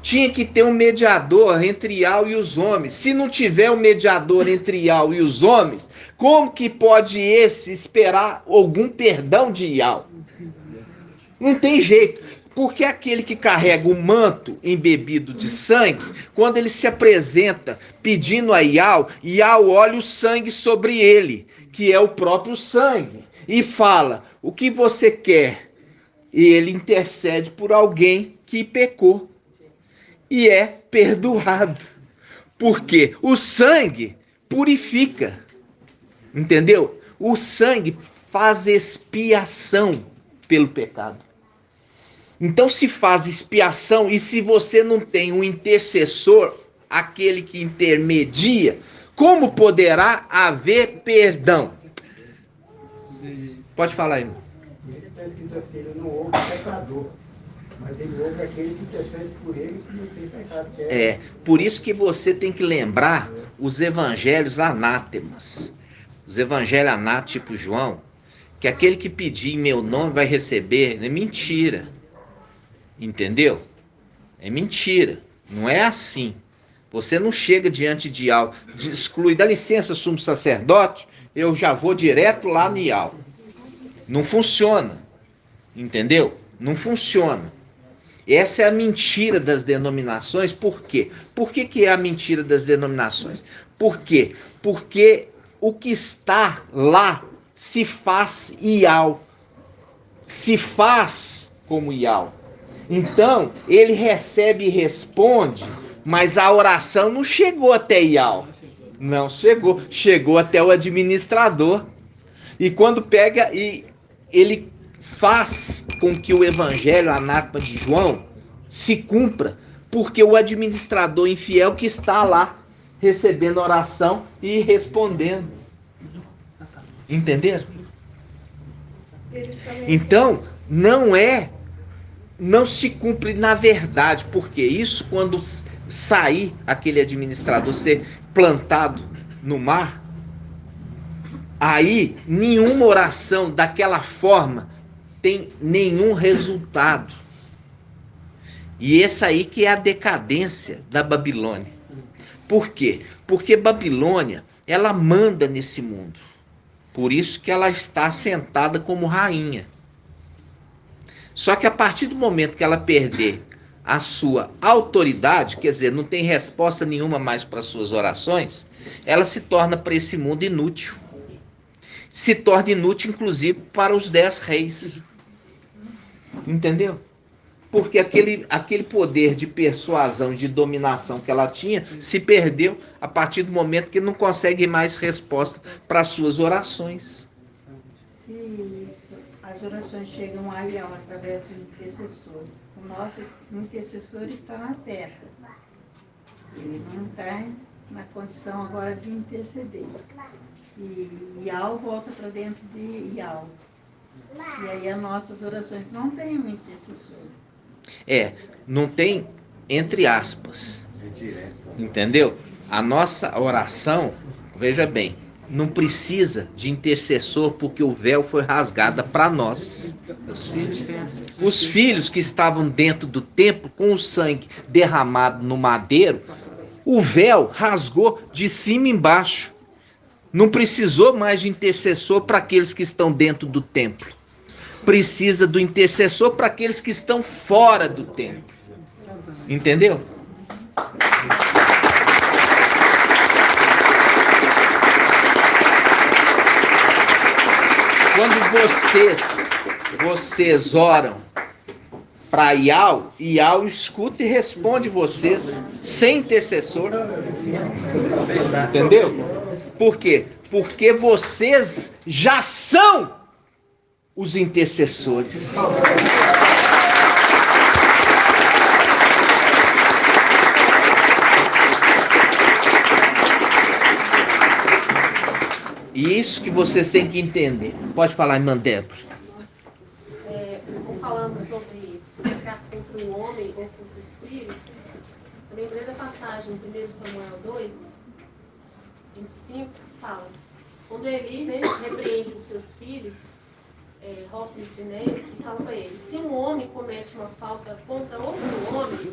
Tinha que ter um mediador entre Ial e os homens. Se não tiver um mediador entre Ial e os homens, como que pode esse esperar algum perdão de Ial? Não tem jeito. Porque aquele que carrega o manto embebido de sangue, quando ele se apresenta pedindo a Ial, Ial olha o sangue sobre ele, que é o próprio sangue, e fala: o que você quer? E ele intercede por alguém que pecou. E é perdoado. Porque o sangue purifica. Entendeu? O sangue faz expiação pelo pecado. Então se faz expiação, e se você não tem um intercessor, aquele que intermedia, como poderá haver perdão? Pode falar, irmão. Isso está escrito assim: ele não ouve o pecador, mas ele ouve aquele que intercede por ele que não tem pecado. Por isso que você tem que lembrar os evangelhos anátemas. Os evangelhos anátemas, tipo João, que aquele que pedir em meu nome vai receber. É mentira. Entendeu? É mentira. Não é assim. Você não chega diante de Yahweh, exclui, dá licença, sumo sacerdote, eu já vou direto lá no Yahweh. Não funciona. Entendeu? Não funciona. Essa é a mentira das denominações. Por quê? Por que é a mentira das denominações? Por quê? Porque o que está lá se faz Yahweh. Se faz como Yahweh. Então, ele recebe e responde, mas a oração não chegou até Yahweh. Não chegou. Chegou até o administrador. E quando pega e ele faz com que o evangelho, a anátema de João, se cumpra, porque o administrador infiel que está lá, recebendo oração e respondendo. Entenderam? Então, não se cumpre na verdade, porque isso quando sair aquele administrador, ser plantado no mar, aí nenhuma oração daquela forma tem nenhum resultado. E essa aí que é a decadência da Babilônia. Por quê? Porque Babilônia, ela manda nesse mundo. Por isso que ela está sentada como rainha. Só que a partir do momento que ela perder a sua autoridade, quer dizer, não tem resposta nenhuma mais para suas orações, ela se torna para esse mundo inútil. Se torna inútil, inclusive, para os 10 reis. Entendeu? Porque aquele poder de persuasão, de dominação que ela tinha, se perdeu a partir do momento que não consegue mais resposta para as suas orações. Se as orações chegam a Yahweh através do intercessor, o nosso intercessor está na terra. Ele não está na condição agora de interceder. E Yahweh volta para dentro de Yahweh. E aí as nossas orações não têm um intercessor. Não tem entre aspas. Entendeu? A nossa oração, veja bem, não precisa de intercessor porque o véu foi rasgado para nós. Os filhos têm acesso. Os filhos que estavam dentro do templo com o sangue derramado no madeiro, o véu rasgou de cima embaixo. Não precisou mais de intercessor para aqueles que estão dentro do templo. Precisa do intercessor para aqueles que estão fora do templo. Entendeu? Quando vocês oram para Yahweh escuta e responde vocês, sem intercessor. Entendeu? Por quê? Porque vocês já são os intercessores. E isso que vocês têm que entender. Pode falar, irmã Débora. Falando sobre pecar contra o homem ou contra o espírito, eu lembrei da passagem em 1 Samuel 2, 25, fala: quando Eli repreende os seus filhos, Hofni e Finés, e fala para ele: se um homem comete uma falta contra outro homem,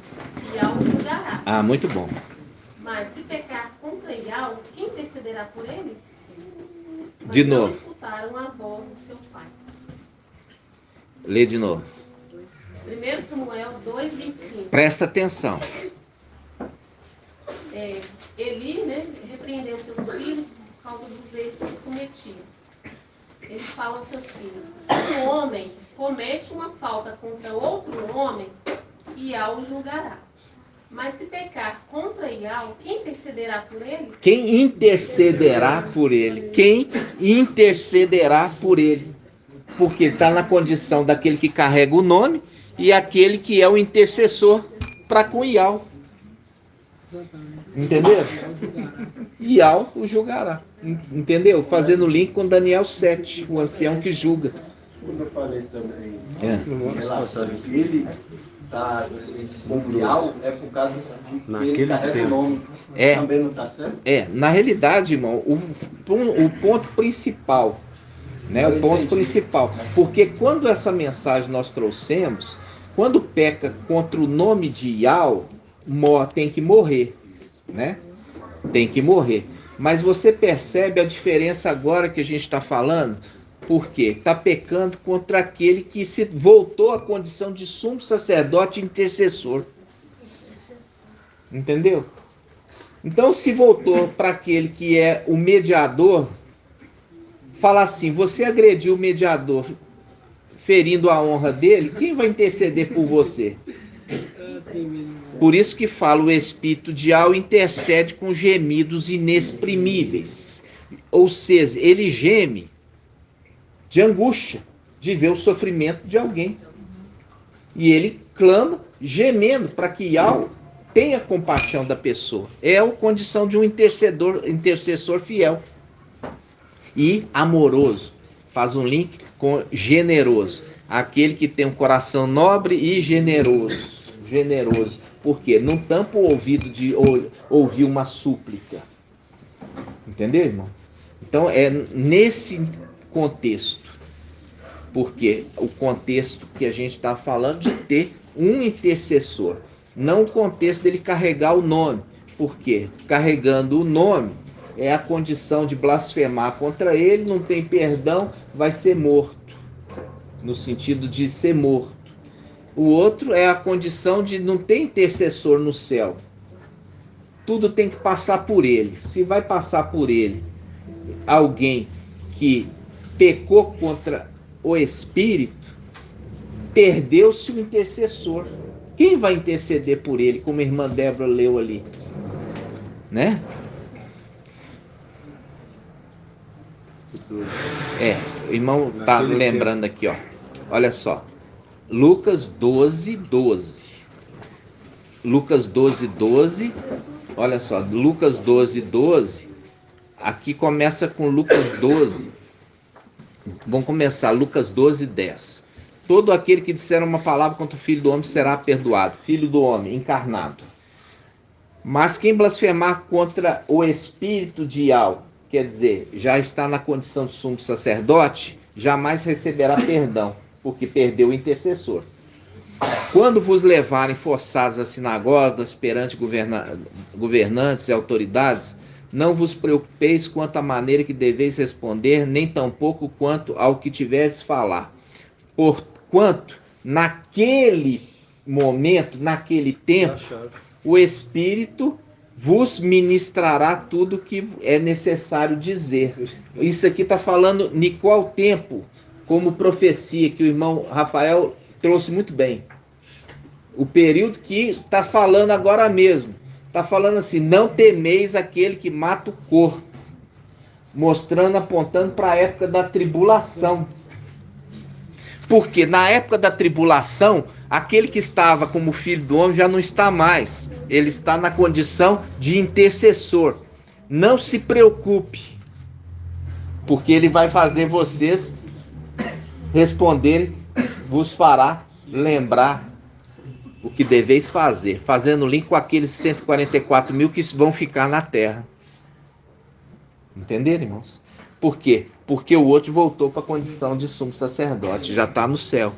Yahweh julgará. Ah, muito bom. Mas se pecar contra Yahweh, quem intercederá por ele? Mas de não novo. escutaram a voz do seu pai. Lê de novo. 1 Samuel 2:25. Presta atenção. Eli, repreendeu seus filhos por causa dos erros que eles cometiam. Ele fala aos seus filhos: se um homem comete uma falta contra outro homem, Yahweh julgará. Mas se pecar contra Yahweh, quem intercederá por ele? Quem intercederá por ele? Quem intercederá por ele? Porque ele está na condição daquele que carrega o nome e aquele que é o intercessor para com Yahweh. Entendeu? Yahweh o julgará. Entendeu? Fazendo link com Daniel 7, o ancião que julga. Quando eu falei também em relação a ele tá com Yahweh, é por causa que ele carrega o nome. Também não está certo? Na realidade, irmão, o ponto principal, o ponto principal, porque quando essa mensagem nós trouxemos, quando peca contra o nome de Yahweh, tem que morrer. né? Tem que morrer. Mas você percebe a diferença agora que a gente está falando? Por quê? Está pecando contra aquele que se voltou à condição de sumo sacerdote e intercessor. Entendeu? Então, se voltou para aquele que é o mediador, fala assim, você agrediu o mediador, ferindo a honra dele, quem vai interceder por você? Por isso que fala, o Espírito de Al intercede com gemidos inexprimíveis. Ou seja, ele geme de angústia, de ver o sofrimento de alguém. E ele clama, gemendo, para que Al tenha compaixão da pessoa. É a condição de um intercessor fiel e amoroso. Faz um link com generoso. Aquele que tem um coração nobre e generoso. Generoso. Por quê? Não tampa o ouvido de ouvir uma súplica. Entendeu, irmão? Então é nesse contexto. Porque o contexto que a gente está falando de ter um intercessor. Não o contexto dele carregar o nome. Por quê? Carregando o nome é a condição de blasfemar contra ele, não tem perdão, vai ser morto. No sentido de ser morto. O outro é a condição de não ter intercessor no céu. Tudo tem que passar por ele. Se vai passar por ele alguém que pecou contra o Espírito, perdeu-se o intercessor. Quem vai interceder por ele, como a irmã Débora leu ali? Né? O irmão está lembrando aqui, ó. Olha só. Lucas 12, 12. Lucas 12, 12. Olha só, Lucas 12, 12. Aqui começa com Lucas 12. Vamos começar, Lucas 12, 10. Todo aquele que disser uma palavra contra o Filho do Homem será perdoado. Filho do Homem, encarnado. Mas quem blasfemar contra o Espírito de Al, quer dizer, já está na condição de sumo sacerdote, jamais receberá perdão, porque perdeu o intercessor. Quando vos levarem forçados às sinagogas, perante governantes e autoridades, não vos preocupeis quanto à maneira que deveis responder, nem tampouco quanto ao que tiverdes falar. Porquanto, naquele momento, naquele tempo, o Espírito vos ministrará tudo que é necessário dizer. Isso aqui está falando em qual tempo? Como profecia, que o irmão Rafael trouxe muito bem. O período que está falando agora mesmo. Está falando assim, não temeis aquele que mata o corpo. Mostrando, apontando para a época da tribulação. Porque na época da tribulação, aquele que estava como filho do homem já não está mais. Ele está na condição de intercessor. Não se preocupe, porque ele vai fazer vocês responderem, vos fará lembrar o que deveis fazer, fazendo link com aqueles 144 mil que vão ficar na terra. Entenderam, irmãos? Por quê? Porque o outro voltou para a condição de sumo sacerdote, já está no céu.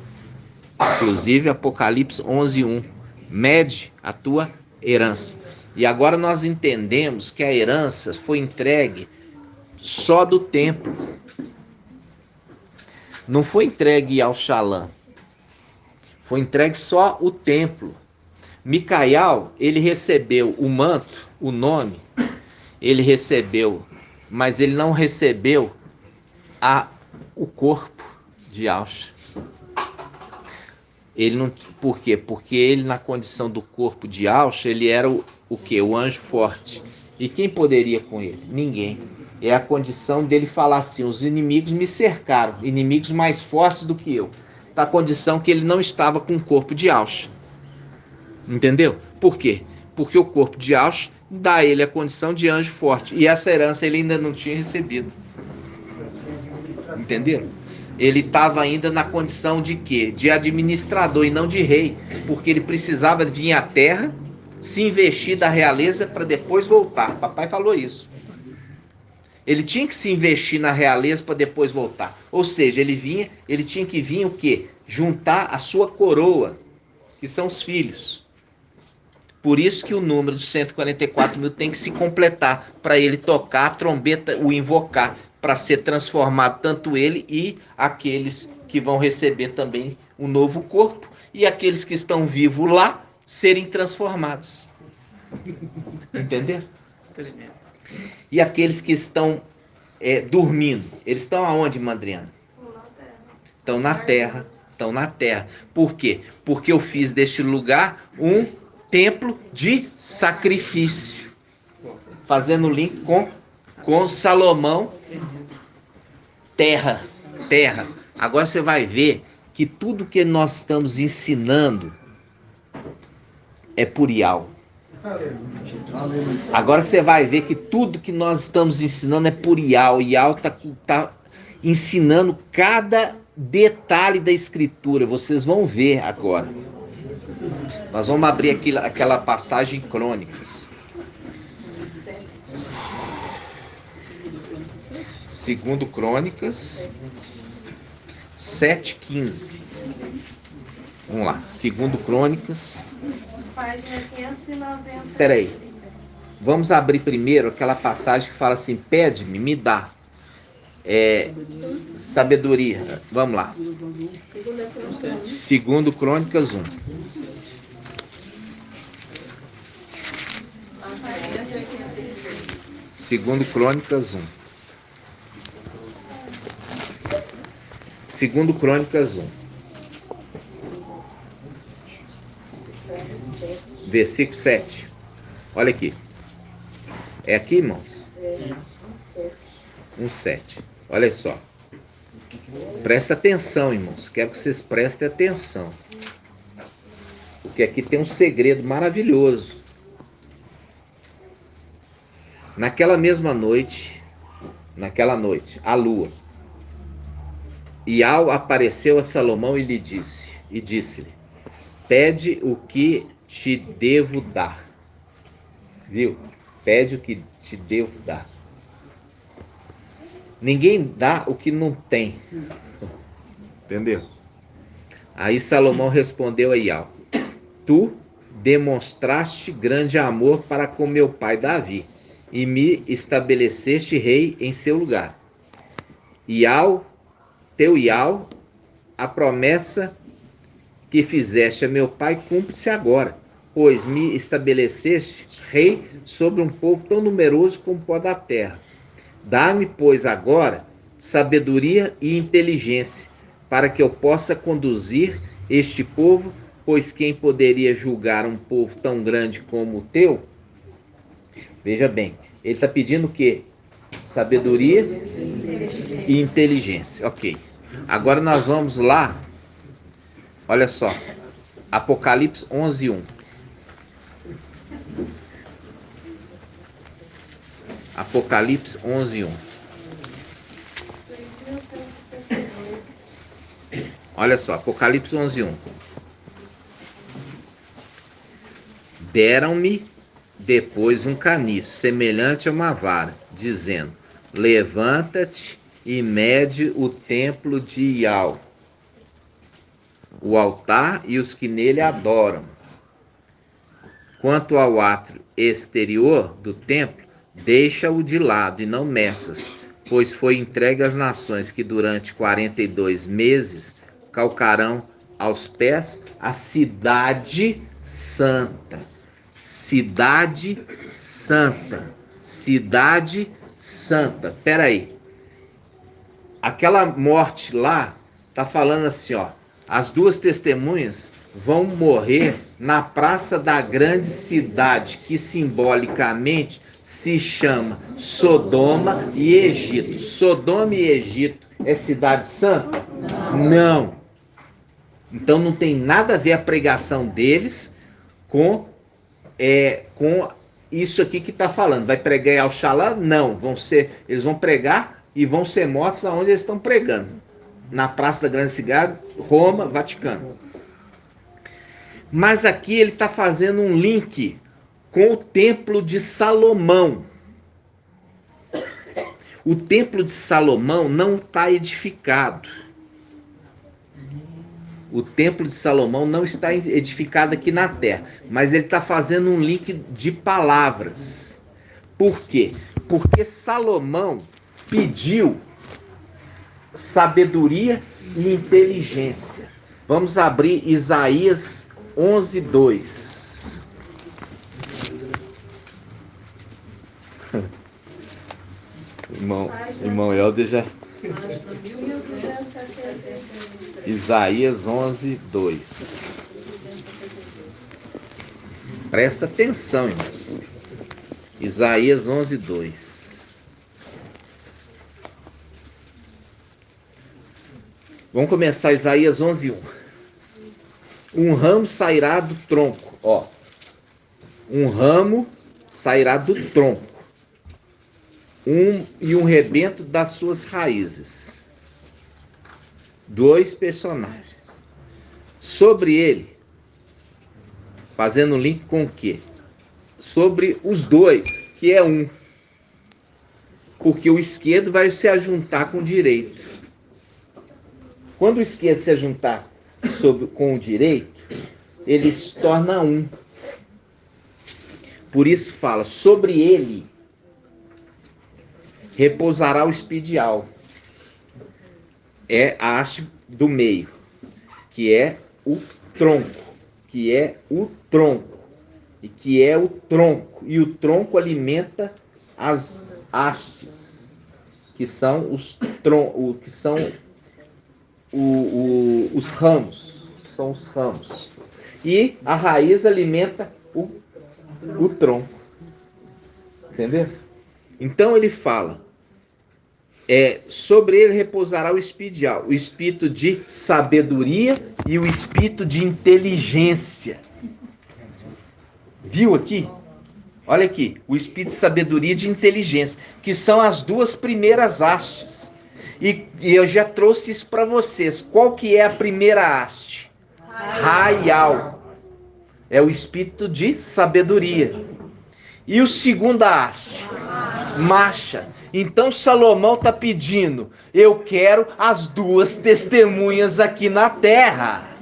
Inclusive Apocalipse 11:1. Mede a tua herança. E agora nós entendemos que a herança foi entregue só do templo. Não foi entregue ao Shalom. Foi entregue só o templo. Micael, ele recebeu o manto, o nome, ele recebeu, mas ele não recebeu o corpo de Yahshua. Ele não, por quê? Porque ele, na condição do corpo de Yahshua, ele era o quê? O anjo forte. E quem poderia com ele? Ninguém. É a condição dele falar assim, os inimigos me cercaram, inimigos mais fortes do que eu. Está a condição que ele não estava com o corpo de Yahshua. Entendeu? Por quê? Porque o corpo de Yahshua dá a ele a condição de anjo forte. E essa herança ele ainda não tinha recebido. Entenderam? Ele estava ainda na condição de quê? De administrador e não de rei. Porque ele precisava vir à terra, se investir da realeza para depois voltar. Papai falou isso. Ele tinha que se investir na realeza para depois voltar. Ou seja, ele tinha que vir o quê? Juntar a sua coroa, que são os filhos. Por isso que o número de 144 mil tem que se completar para ele tocar a trombeta, o invocar, para ser transformado tanto ele e aqueles que vão receber também um novo corpo e aqueles que estão vivos lá serem transformados. Entenderam? E aqueles que estão dormindo, eles estão aonde, Mandriana? Estão na terra. Estão na terra. Por quê? Porque eu fiz deste lugar um templo de sacrifício. Fazendo link com Salomão. Terra. Agora você vai ver que tudo que nós estamos ensinando é por Iau. Agora você vai ver que tudo que nós estamos ensinando é por Iau. Iau tá ensinando cada detalhe da escritura. Vocês vão ver agora. Nós vamos abrir aquela passagem em Crônicas. 2 Crônicas 7:15. Vamos lá. 2 Crônicas. Página 590. Peraí. Vamos abrir primeiro aquela passagem que fala assim: pede-me, me dá. Sabedoria. Vamos lá. 2 Crônicas 1. Segundo Crônicas 1. 2 Crônicas 1. Versículo 7. Olha aqui. É aqui, irmãos? 1:7. Olha só. Presta atenção, irmãos. Quero que vocês prestem atenção. Porque aqui tem um segredo maravilhoso. Naquela noite, a lua, Iau apareceu a Salomão e lhe disse-lhe: pede o que te devo dar. Viu? Pede o que te devo dar. Ninguém dá o que não tem. Entendeu? Aí Salomão respondeu a Iau: tu demonstraste grande amor para com meu pai Davi e me estabeleceste rei em seu lugar. Teu Iau, a promessa que fizeste a meu pai cumpre-se agora, pois me estabeleceste rei sobre um povo tão numeroso como o pó da terra. Dá-me, pois, agora sabedoria e inteligência, para que eu possa conduzir este povo, pois quem poderia julgar um povo tão grande como o teu? Veja bem, ele está pedindo o quê? Sabedoria e inteligência. Ok. Agora nós vamos lá. Olha só. Apocalipse 11:1. Apocalipse 11:1. Olha só, Apocalipse 11:1. Deram-me depois um caniço, semelhante a uma vara, dizendo: levanta-te e mede o templo de Iau, o altar e os que nele adoram. Quanto ao átrio exterior do templo, deixa-o de lado e não meças, pois foi entregue às nações que durante 42 meses calcarão aos pés a cidade santa. Cidade santa. Cidade santa. Espera aí. Aquela morte lá tá falando assim, ó. As duas testemunhas vão morrer na praça da grande cidade, que simbolicamente se chama Sodoma e Egito. Sodoma e Egito é cidade santa? Não. Então não tem nada a ver a pregação deles com isso aqui que está falando. Vai pregar em Al-Shalá? Não. Eles vão pregar e vão ser mortos aonde eles estão pregando. Na Praça da Grande Cidade, Roma, Vaticano. Mas aqui ele está fazendo um link com o Templo de Salomão. O Templo de Salomão não está edificado. O templo de Salomão não está edificado aqui na terra, mas ele está fazendo um link de palavras. Por quê? Porque Salomão pediu sabedoria e inteligência. Vamos abrir Isaías 11:2. Irmão Helder já... Isaías 11:2. Presta atenção, irmãos. Isaías 11:2. Vamos começar Isaías 11:1. Um ramo sairá do tronco, ó. Um ramo sairá do tronco. E um rebento das suas raízes. 2 personagens. Sobre ele, fazendo link com o quê? Sobre os dois, que é um. Porque o esquerdo vai se ajuntar com o direito. Quando o esquerdo se ajuntar com o direito, ele se torna um. Por isso fala, sobre ele repousará o espidial. É a haste do meio, que é o tronco, que é o tronco, e que é o tronco, e o tronco alimenta as hastes, que são os os ramos, são os ramos, e a raiz alimenta o tronco, entendeu? Então ele fala, sobre ele repousará o espidial, o espírito de sabedoria e o espírito de inteligência. Viu aqui? Olha aqui, o espírito de sabedoria e de inteligência, que são as 2 primeiras hastes. E eu já trouxe isso para vocês. Qual que é a primeira haste? Raial. É o espírito de sabedoria. E o segunda haste? Macha. Então Salomão está pedindo, eu quero as 2 testemunhas aqui na terra.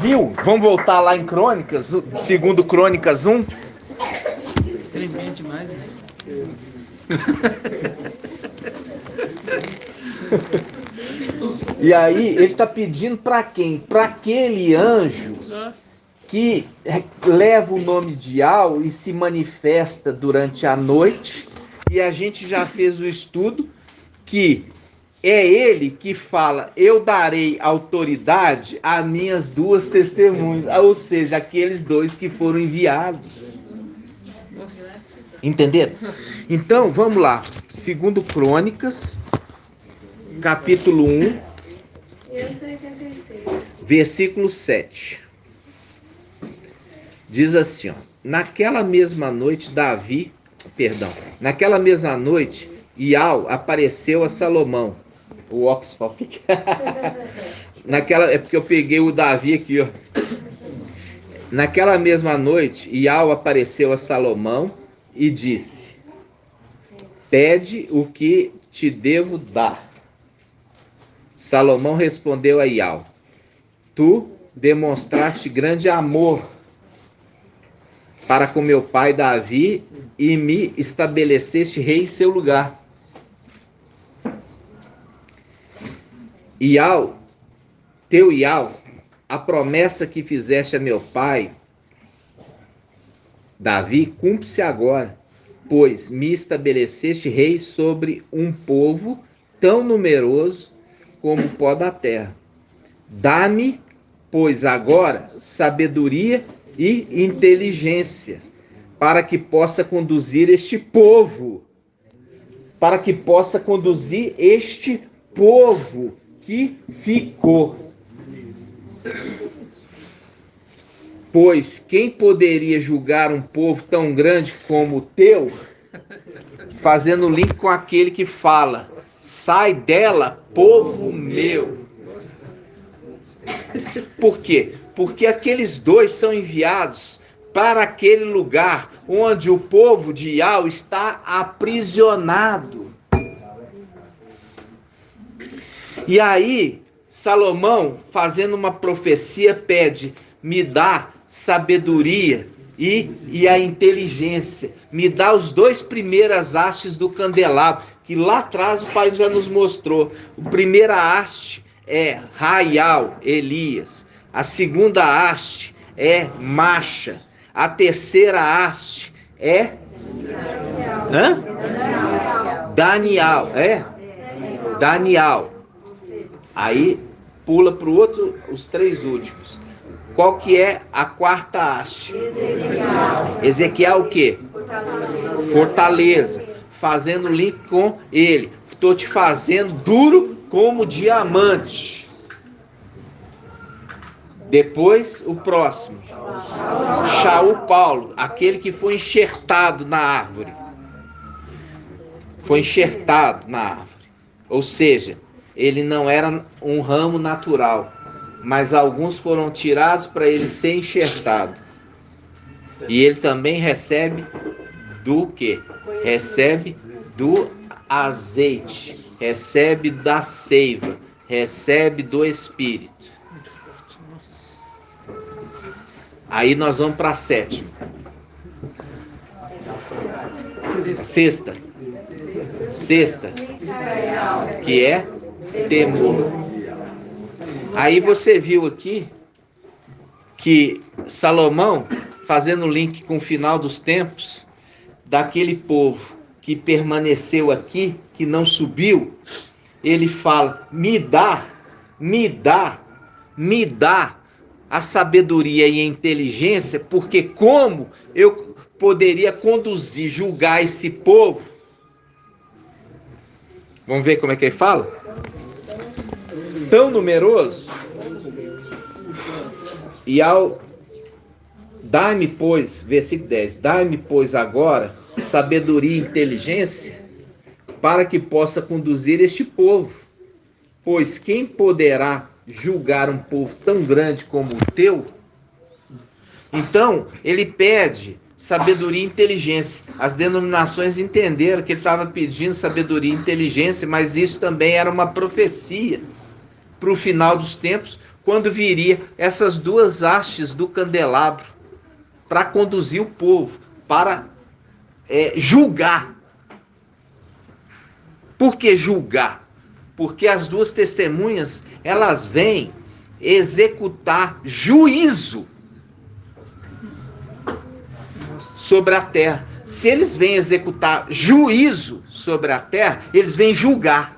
Viu? Vamos voltar lá em Crônicas, segundo Crônicas 1. Tremendo demais, velho. E aí ele está pedindo para quem? Para aquele anjo que leva o nome de Al e se manifesta durante a noite. E a gente já fez o estudo que é ele que fala, eu darei autoridade a minhas 2 testemunhas. Ou seja, aqueles 2 que foram enviados. Entenderam? Então, vamos lá. Segundo Crônicas, capítulo 1, versículo 7. Diz assim, ó, naquela mesma noite Ial apareceu a Salomão. O Oxford. É porque eu peguei o Davi aqui, ó. Naquela mesma noite, Ial apareceu a Salomão e disse, pede o que te devo dar. Salomão respondeu a Ial, tu demonstraste grande amor para com meu pai Davi e me estabeleceste rei em seu lugar. Ial, a promessa que fizeste a meu pai Davi, cumpre-se agora, pois me estabeleceste rei sobre um povo tão numeroso como o pó da terra. Dá-me, pois agora, sabedoria e inteligência, para que possa conduzir este povo, que ficou. Pois quem poderia julgar um povo tão grande como o teu? Fazendo link com aquele que fala, sai dela, povo meu. Por quê? Porque aqueles 2 são enviados para aquele lugar onde o povo de Yahweh está aprisionado. E aí, Salomão, fazendo uma profecia, pede: me dá sabedoria e a inteligência. Me dá os 2 primeiras hastes do candelabro, que lá atrás o pai já nos mostrou. A primeira haste é Raial, Elias. A segunda haste é Macha. A terceira haste é Daniel. Daniel. Aí pula para o outro, os 3 últimos. Qual que é a quarta haste? Ezequiel o quê? Fortaleza. Fazendo link com ele. Estou te fazendo duro como diamante. Depois, o próximo. Shaul Paulo, aquele que foi enxertado na árvore. Foi enxertado na árvore. Ou seja, ele não era um ramo natural, mas alguns foram tirados para ele ser enxertado. E ele também recebe do quê? Recebe do azeite, recebe da seiva, recebe do Espírito. Aí nós vamos para a 7ª. Sexta, que é temor. Aí você viu aqui que Salomão, fazendo link com o final dos tempos, daquele povo que permaneceu aqui, que não subiu, ele fala: me dá a sabedoria e a inteligência, porque como eu poderia conduzir, julgar esse povo? Vamos ver como é que ele fala? Tão numeroso. E ao dai-me, pois, versículo 10, dai-me, pois, agora sabedoria e inteligência, para que possa conduzir este povo. Pois quem poderá julgar um povo tão grande como o teu? Então, ele pede sabedoria e inteligência. As denominações entenderam que ele estava pedindo sabedoria e inteligência, mas isso também era uma profecia para o final dos tempos, quando viria essas 2 hastes do candelabro para conduzir o povo, para julgar. Por que julgar? Porque as 2 testemunhas, elas vêm executar juízo sobre a terra. Se eles vêm executar juízo sobre a terra, eles vêm julgar.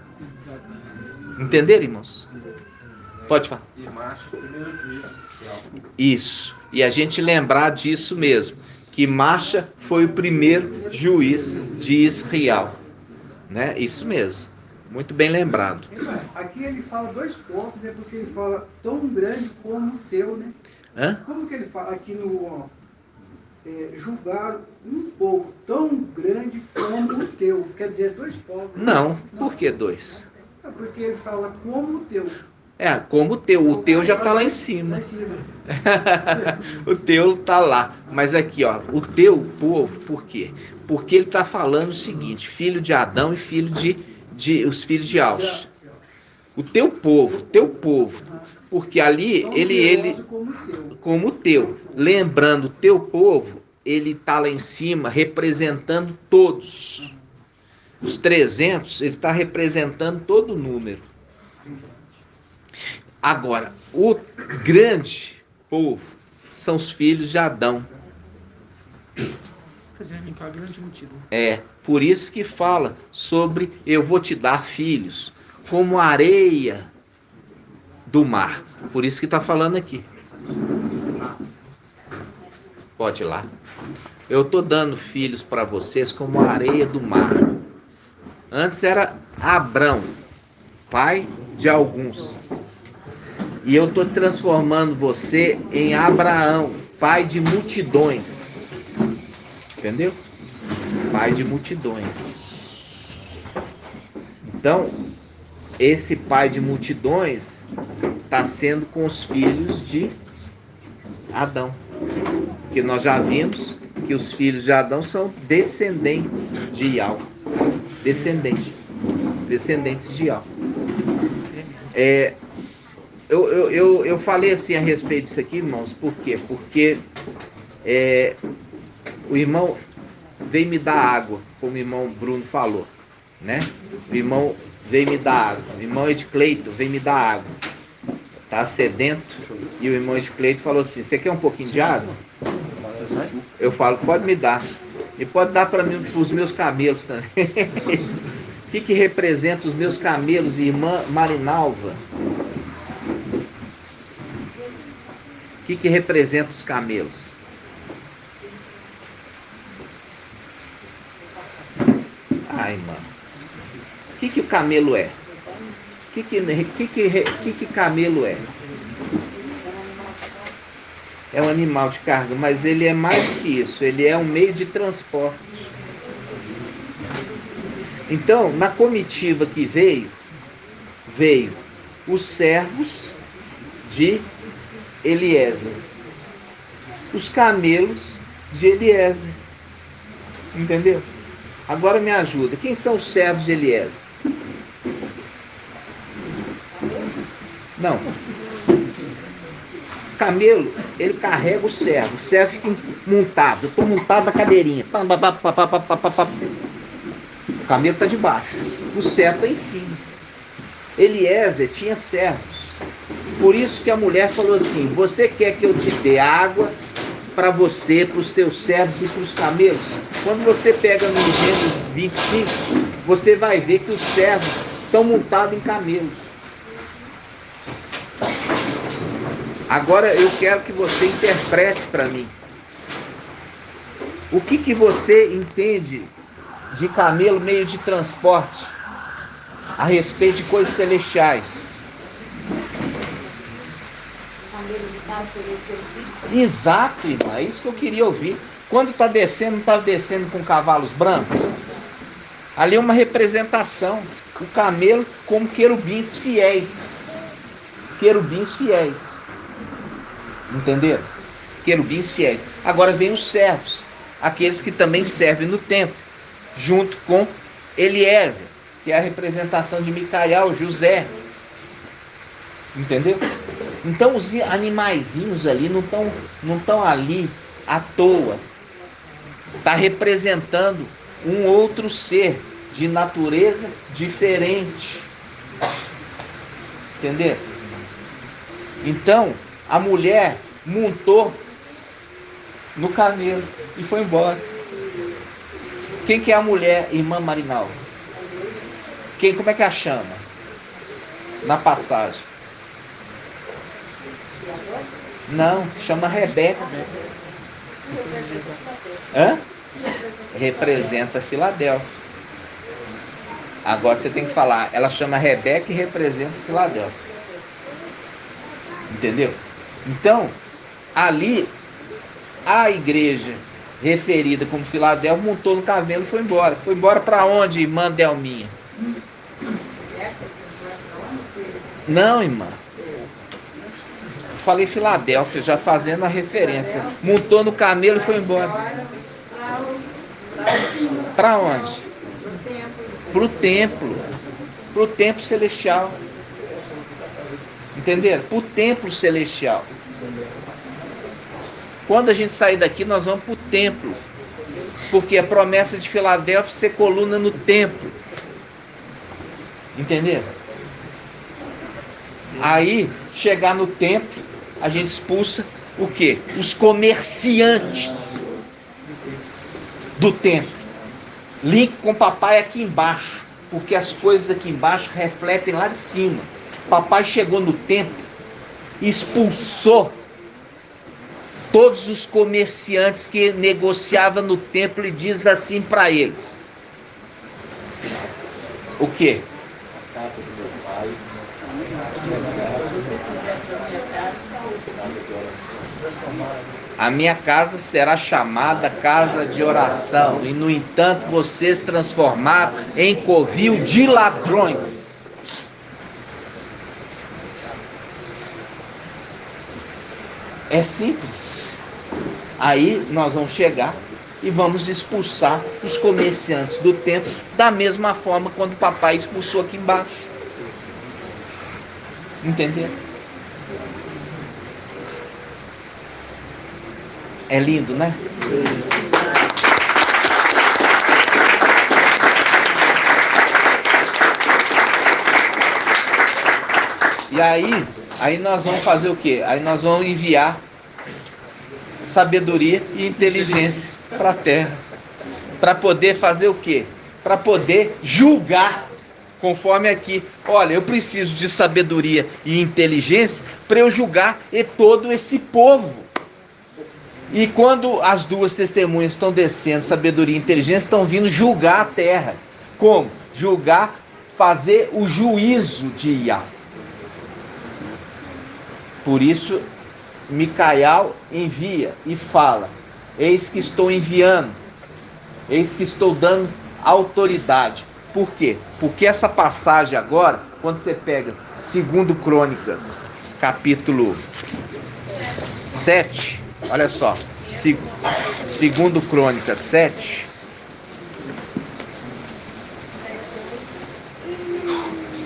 Entenderam, irmãos? Pode falar. Isso. E a gente lembrar disso mesmo, que Macha foi o primeiro juiz de Israel, né? Isso mesmo. Muito bem lembrado. Aqui ele fala 2 pontos, né? Porque ele fala tão grande como o teu, né? Hã? Como que ele fala aqui no julgar um povo tão grande como o teu? Quer dizer, 2 povos. Não. Por que 2? É porque ele fala como o teu. Como o teu. O teu já está lá em cima. Lá em cima. O teu está lá. Mas aqui, ó, o teu povo, por quê? Porque ele está falando o seguinte: filho de Adão e filho os filhos de Alça. O teu povo. Porque ali, ele como o teu. Lembrando, o teu povo, ele está lá em cima representando todos. Os 300, ele está representando todo o número. Agora, o grande povo são os filhos de Adão. Fazendo a grande multidão. Por isso que fala sobre: eu vou te dar filhos como a areia do mar. Por isso que está falando aqui. Pode ir lá. Eu estou dando filhos para vocês como a areia do mar. Antes era Abrão, pai de alguns. E eu estou transformando você em Abraão, pai de multidões. Entendeu? Pai de multidões. Então, esse pai de multidões está sendo com os filhos de Adão. Porque nós já vimos que os filhos de Adão são descendentes de Iau. Descendentes de Iau. Eu falei assim a respeito disso aqui, irmãos, por quê? Porque o irmão veio me dar água, como o irmão Bruno falou, né? O irmão veio me dar água, o irmão Edcleito veio me dar água, tá sedento, e o irmão Edcleito falou assim: você quer um pouquinho de água? Eu falo: pode me dar, e pode dar para mim, para os meus camelos também. O que representa os meus camelos, irmã Marinalva? O que representa os camelos? Ai, mano. O que o camelo é? O que camelo é? É um animal de carga, mas ele é mais do que isso. Ele é um meio de transporte. Então, na comitiva que veio os servos de Eliezer, os camelos de Eliezer. Entendeu? Agora me ajuda. Quem são os servos de Eliezer? Não. O camelo, ele carrega o servo fica montado. Eu estou montado na cadeirinha. O camelo está de baixo, o servo está em cima. Eliezer tinha servos. Por isso que a mulher falou assim: você quer que eu te dê água para você, para os teus servos e para os camelos? Quando você pega no Gênesis 25, você vai ver que os servos estão montados em camelos. Agora eu quero que você interprete para mim. O que você entende de camelo, meio de transporte, a respeito de coisas celestiais? Exato, irmã, é isso que eu queria ouvir. Quando está descendo, não está descendo com cavalos brancos? Ali é uma representação. O camelo como querubins fiéis. Querubins fiéis. Entenderam? Querubins fiéis. Agora vem os servos, aqueles que também servem no templo, junto com Eliezer, que é a representação de Micael, José. Entendeu? Então os animaizinhos ali não estão ali à toa. Está representando um outro ser de natureza diferente. Entendeu? Então a mulher montou no camelo e foi embora. Quem que é a mulher, irmã Marinalva? Como é que a chama? Na passagem. Não, chama Rebeca. Hã? Representa Filadélfia. Agora você tem que falar, ela chama Rebeca e representa Filadélfia. Entendeu? Então, ali, a igreja referida como Filadélfia montou no camelo e foi embora. Foi embora para onde, irmã Delminha? Não, irmã. Falei Filadélfia, já fazendo a referência. Montou no camelo e foi embora. Para onde? Para o templo. Para o templo celestial. Entenderam? Para o templo celestial. Quando a gente sair daqui, nós vamos para o templo. Porque a promessa de Filadélfia é ser coluna no templo. Entenderam? Aí, chegar no templo, a gente expulsa o quê? Os comerciantes do templo. Link com o papai aqui embaixo, porque as coisas aqui embaixo refletem lá de cima. Papai chegou no templo e expulsou todos os comerciantes que negociavam no templo e diz assim para eles: o quê? A casa do meu pai. A minha casa será chamada casa de oração, e no entanto vocês transformaram em covil de ladrões. É simples. Aí nós vamos chegar e vamos expulsar os comerciantes do templo da mesma forma quando o papai expulsou aqui embaixo. Entendeu? É lindo, né? E aí nós vamos fazer o quê? Aí nós vamos enviar sabedoria e inteligência para a terra. Para poder fazer o quê? Para poder julgar. Conforme aqui, olha, eu preciso de sabedoria e inteligência para eu julgar todo esse povo. E quando as duas testemunhas estão descendo, sabedoria e inteligência, estão vindo julgar a terra. Como? Julgar, fazer o juízo de Iá. Por isso, Micael envia e fala: eis que estou enviando, eis que estou dando autoridade. Por quê? Porque essa passagem agora, quando você pega 2 Crônicas, capítulo 7, olha só, 2 Crônicas 7,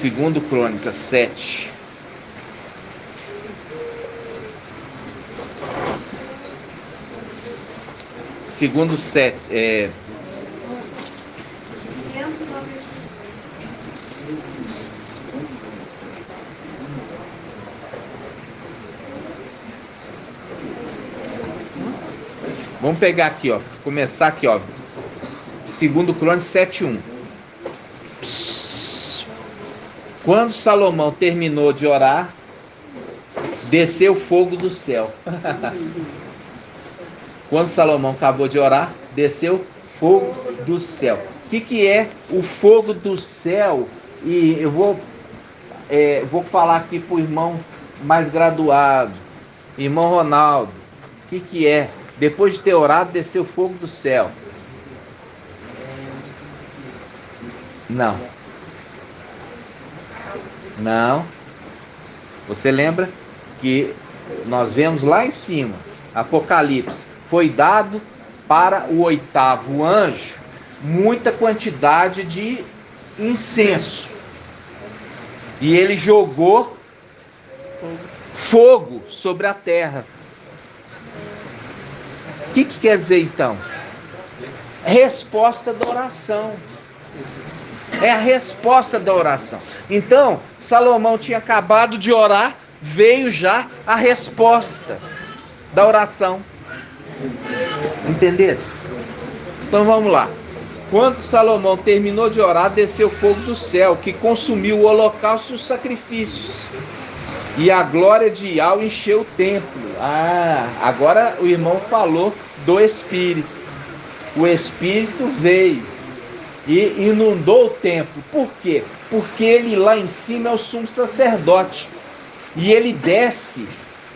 2 Crônicas 7, segundo 7, vamos pegar aqui, ó, começar aqui, ó, 2 Crônicas 7:1. Quando Salomão terminou de orar, desceu fogo do céu. Quando Salomão acabou de orar, desceu fogo do céu. O que é o fogo do céu? E eu vou falar aqui para o irmão mais graduado, irmão Ronaldo. O que é? Depois de ter orado, desceu fogo do céu. Não. Não. Você lembra que nós vemos lá em cima, Apocalipse, foi dado para o 8º anjo muita quantidade de incenso. E ele jogou fogo sobre a terra. O que quer dizer então? Resposta da oração. É a resposta da oração. Então, Salomão tinha acabado de orar, veio já a resposta da oração. Entenderam? Então vamos lá. Quando Salomão terminou de orar, desceu fogo do céu, que consumiu o holocausto e os sacrifícios. E a glória de Iá encheu o templo. Agora o irmão falou do Espírito. O Espírito veio e inundou o templo. Por quê? Porque ele lá em cima é o sumo sacerdote. E ele desce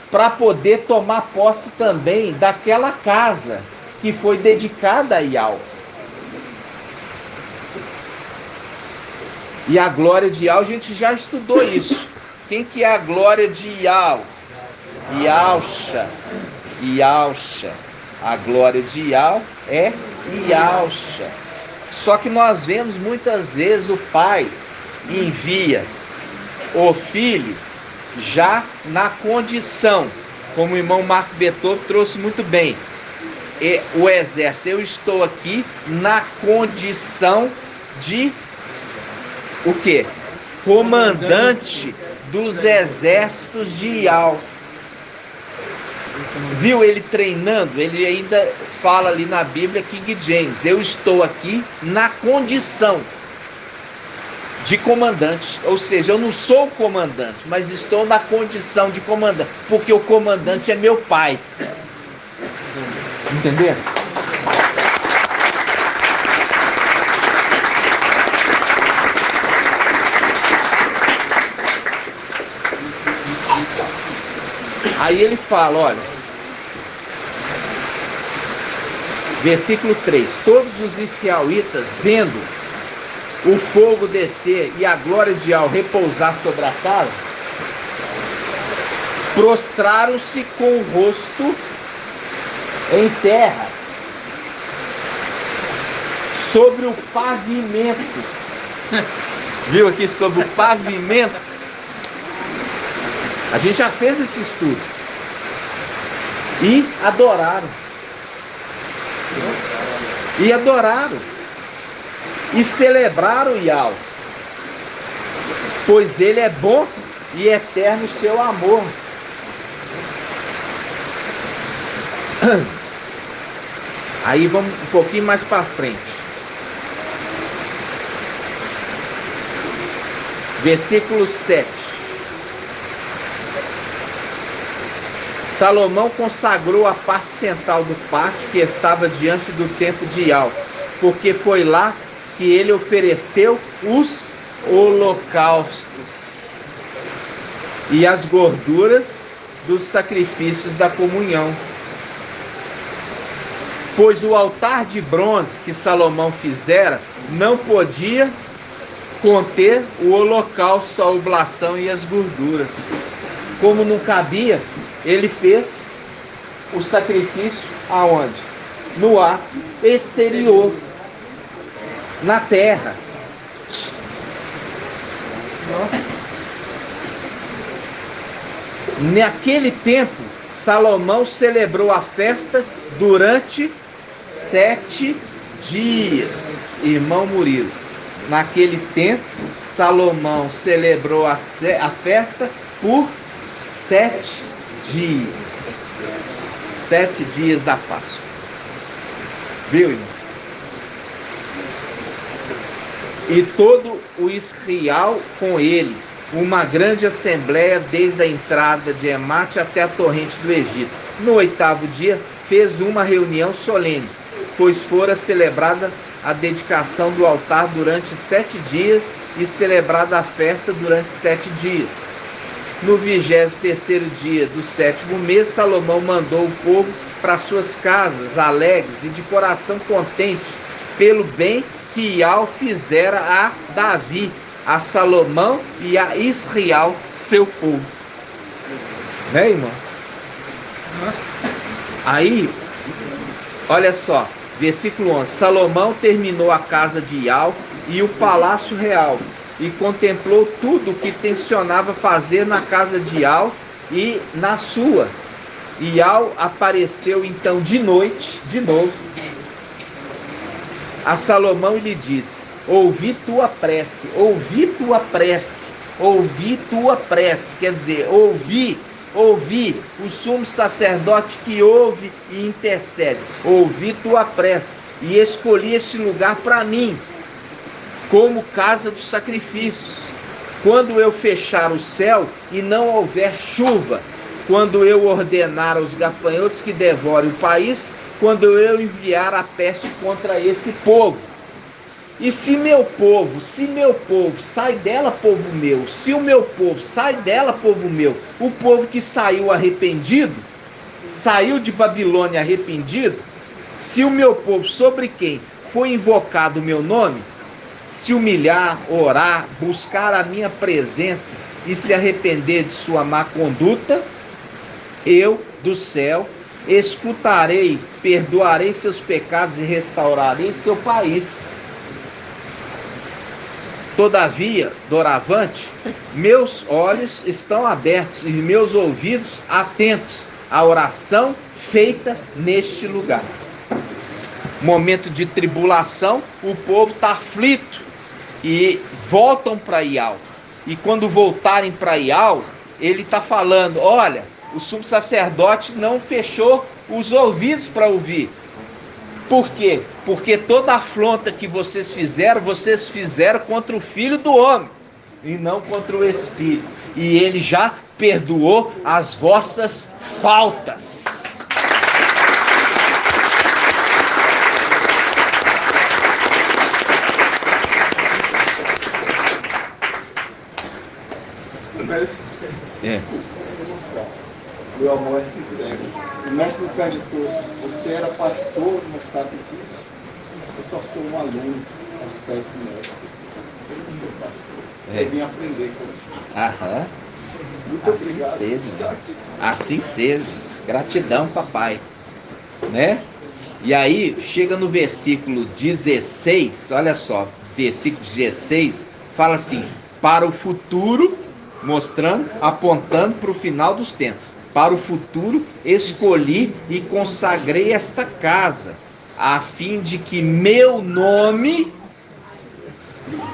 para poder tomar posse também daquela casa que foi dedicada a Iá. E a glória de Iá, a gente já estudou isso. Quem que é a glória de Iá? Iauxa. Iauxa. A glória de Iá é Iauxa. Só que nós vemos muitas vezes o pai envia o filho já na condição, como o irmão Marco Beethoven trouxe muito bem, o exército, eu estou aqui na condição de o quê? Comandante dos exércitos de Iá. Viu ele treinando? Ele ainda fala ali na Bíblia, King James, eu estou aqui na condição de comandante, ou seja, eu não sou o comandante, mas estou na condição de comandante, porque o comandante é meu pai. Entendeu? Aí ele fala, olha, versículo 3, todos os israelitas, vendo o fogo descer e a glória de Iá repousar sobre a casa, prostraram-se com o rosto em terra, sobre o pavimento. Viu aqui sobre o pavimento? A gente já fez esse estudo. E adoraram. E adoraram. E celebraram Yahweh. Pois ele é bom e eterno o seu amor. Aí vamos um pouquinho mais para frente. Versículo 7. Salomão consagrou a parte central do pátio que estava diante do templo de Yahweh, porque foi lá que ele ofereceu os holocaustos e as gorduras dos sacrifícios da comunhão. Pois o altar de bronze que Salomão fizera não podia conter o holocausto, a oblação e as gorduras. Como não cabia, ele fez o sacrifício aonde? No ato exterior, na terra. Naquele tempo, Salomão celebrou a festa durante 7 dias. Irmão Murilo, naquele tempo, Salomão celebrou a festa por 7 dias. 7 dias da Páscoa. Viu, irmão? E todo o Israel com ele, uma grande assembleia desde a entrada de Emate até a torrente do Egito. No 8º dia, fez uma reunião solene, pois fora celebrada a dedicação do altar durante 7 dias e celebrada a festa durante 7 dias. No 23º dia do 7º mês, Salomão mandou o povo para suas casas, alegres e de coração contente, pelo bem que Yahweh fizera a Davi, a Salomão e a Israel, seu povo. Né, irmãos? Nossa. Aí, olha só, versículo 11. Salomão terminou a casa de Yahweh e o palácio real, e contemplou tudo o que tencionava fazer na casa de Yahweh e na sua. E Yahweh apareceu então de noite, de novo, a Salomão e lhe disse: ouvi tua prece, ouvi tua prece, ouvi tua prece. Quer dizer, ouvi o sumo sacerdote que ouve e intercede. Ouvi tua prece e escolhi este lugar para mim, como casa dos sacrifícios. Quando eu fechar o céu e não houver chuva, quando eu ordenar aos gafanhotos que devorem o país, quando eu enviar a peste contra esse povo. E se meu povo, sai dela, povo meu, se o meu povo sai dela, povo meu, o povo que saiu arrependido, saiu de Babilônia arrependido, se o meu povo sobre quem foi invocado o meu nome, se humilhar, orar, buscar a minha presença e se arrepender de sua má conduta, eu, do céu, escutarei, perdoarei seus pecados e restaurarei seu país. Todavia, doravante, meus olhos estão abertos e meus ouvidos atentos à oração feita neste lugar. Momento de tribulação, o povo está aflito e voltam para Yahweh. E quando voltarem para Yahweh, ele está falando: olha, o sumo sacerdote não fechou os ouvidos para ouvir. Por quê? Porque toda a afronta que vocês fizeram contra o Filho do Homem, e não contra o Espírito. E ele já perdoou as vossas faltas. É. Meu amor é sincero. O mestre me perguntou: você era pastor, não sabe disso? Eu só sou um aluno aos pés do mestre. Eu não sou pastor. Eu vim aprender com isso. Aham. Muito assim obrigado. Seja. Assim seja. Gratidão, papai. né? E aí, chega no versículo 16, olha só, versículo 16, fala assim, para o futuro, mostrando, apontando para o final dos tempos. Para o futuro, escolhi e consagrei esta casa, a fim de que meu nome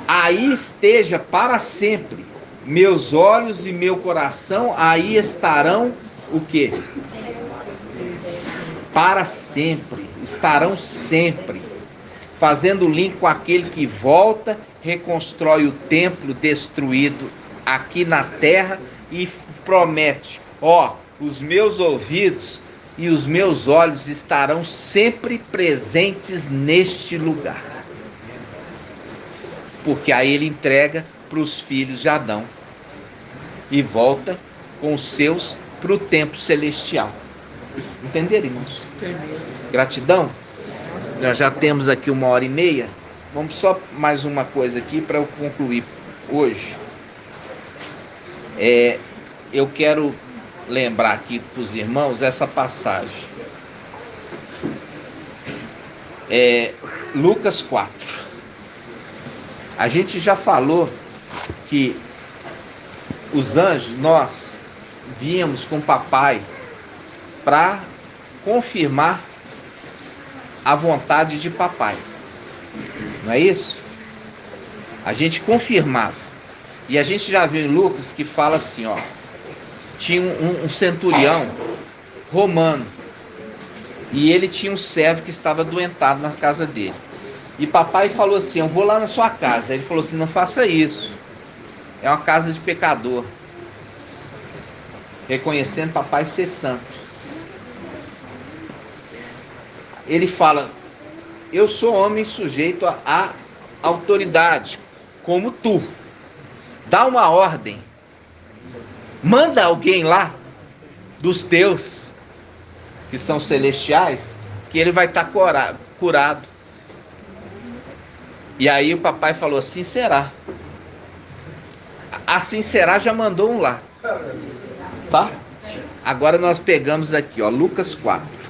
aí esteja para sempre. Meus olhos e meu coração aí estarão, o quê? Para sempre, estarão sempre. Fazendo link com aquele que volta, reconstrói o templo destruído aqui na terra e promete, ó, os meus ouvidos e os meus olhos estarão sempre presentes neste lugar. Porque aí ele entrega para os filhos de Adão e volta com os seus para o templo celestial. Entenderam, irmãos? Gratidão. Nós já temos aqui 1h30. Vamos só mais uma coisa aqui para eu concluir hoje. Eu quero lembrar aqui para os irmãos essa passagem. Lucas 4. A gente já falou que os anjos, nós víamos com o papai para confirmar a vontade de papai. Não é isso? A gente confirmava. E a gente já viu em Lucas que fala assim, ó. Tinha um centurião romano. E ele tinha um servo que estava adoentado na casa dele. E papai falou assim, eu vou lá na sua casa. Ele falou assim, não faça isso. É uma casa de pecador. Reconhecendo papai ser santo. Ele fala, eu sou homem sujeito à autoridade, como tu. Dá uma ordem. Manda alguém lá, dos teus, que são celestiais, que ele vai estar curado. E aí o papai falou, assim será. Assim será, já mandou um lá. Tá? Agora nós pegamos aqui, ó, Lucas 4.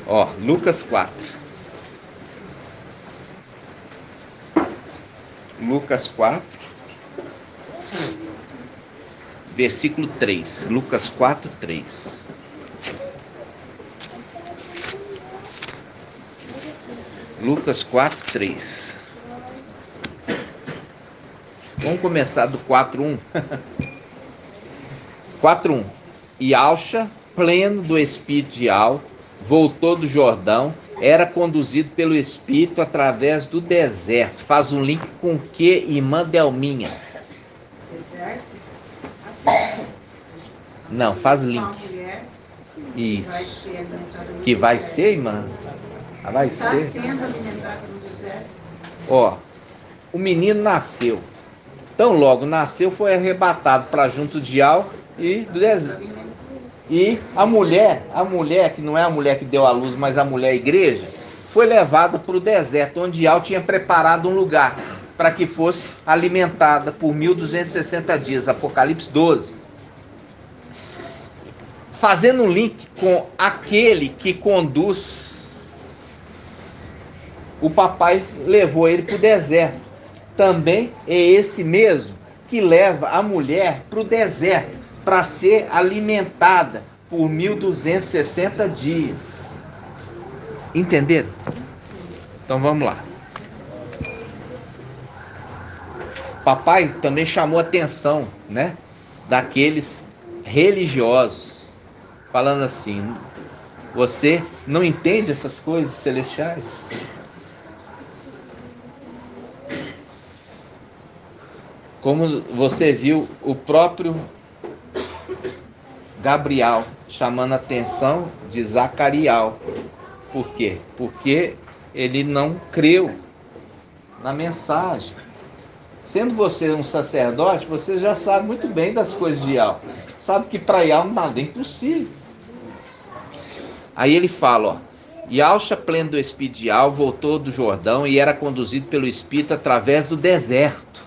Ó, Lucas 4. Lucas 4. Versículo 3. Lucas 4, 3. Lucas 4, 3. Vamos começar do 4:1. 4:1. E Alcha, pleno do Espírito de Al, voltou do Jordão, era conduzido pelo Espírito através do deserto. Faz um link com o que, irmã Delminha? Deserto? Não, faz link. Isso. Que vai ser, irmã? Vai ser. Está sendo alimentada no deserto. Ó, o menino nasceu. Tão logo nasceu, foi arrebatado para junto de Al e do deserto. E a mulher, que não é a mulher que deu à luz, mas a mulher igreja, foi levada para o deserto, onde Al tinha preparado um lugar para que fosse alimentada por 1260 dias, Apocalipse 12. Fazendo um link com aquele que conduz, o papai levou ele para o deserto. Também é esse mesmo que leva a mulher para o deserto, para ser alimentada por 1260 dias. Entenderam? Então vamos lá. Papai também chamou a atenção, né, daqueles religiosos, falando assim, você não entende essas coisas celestiais? Como você viu o próprio Gabriel chamando a atenção de Zacariel. Por quê? Porque ele não creu na mensagem. Sendo você um sacerdote, você já sabe muito bem das coisas de Ial. Sabe que para Ial nada é impossível. Aí ele fala, ó, Ialcha, pleno do Espírito de Ial, voltou do Jordão e era conduzido pelo Espírito através do deserto.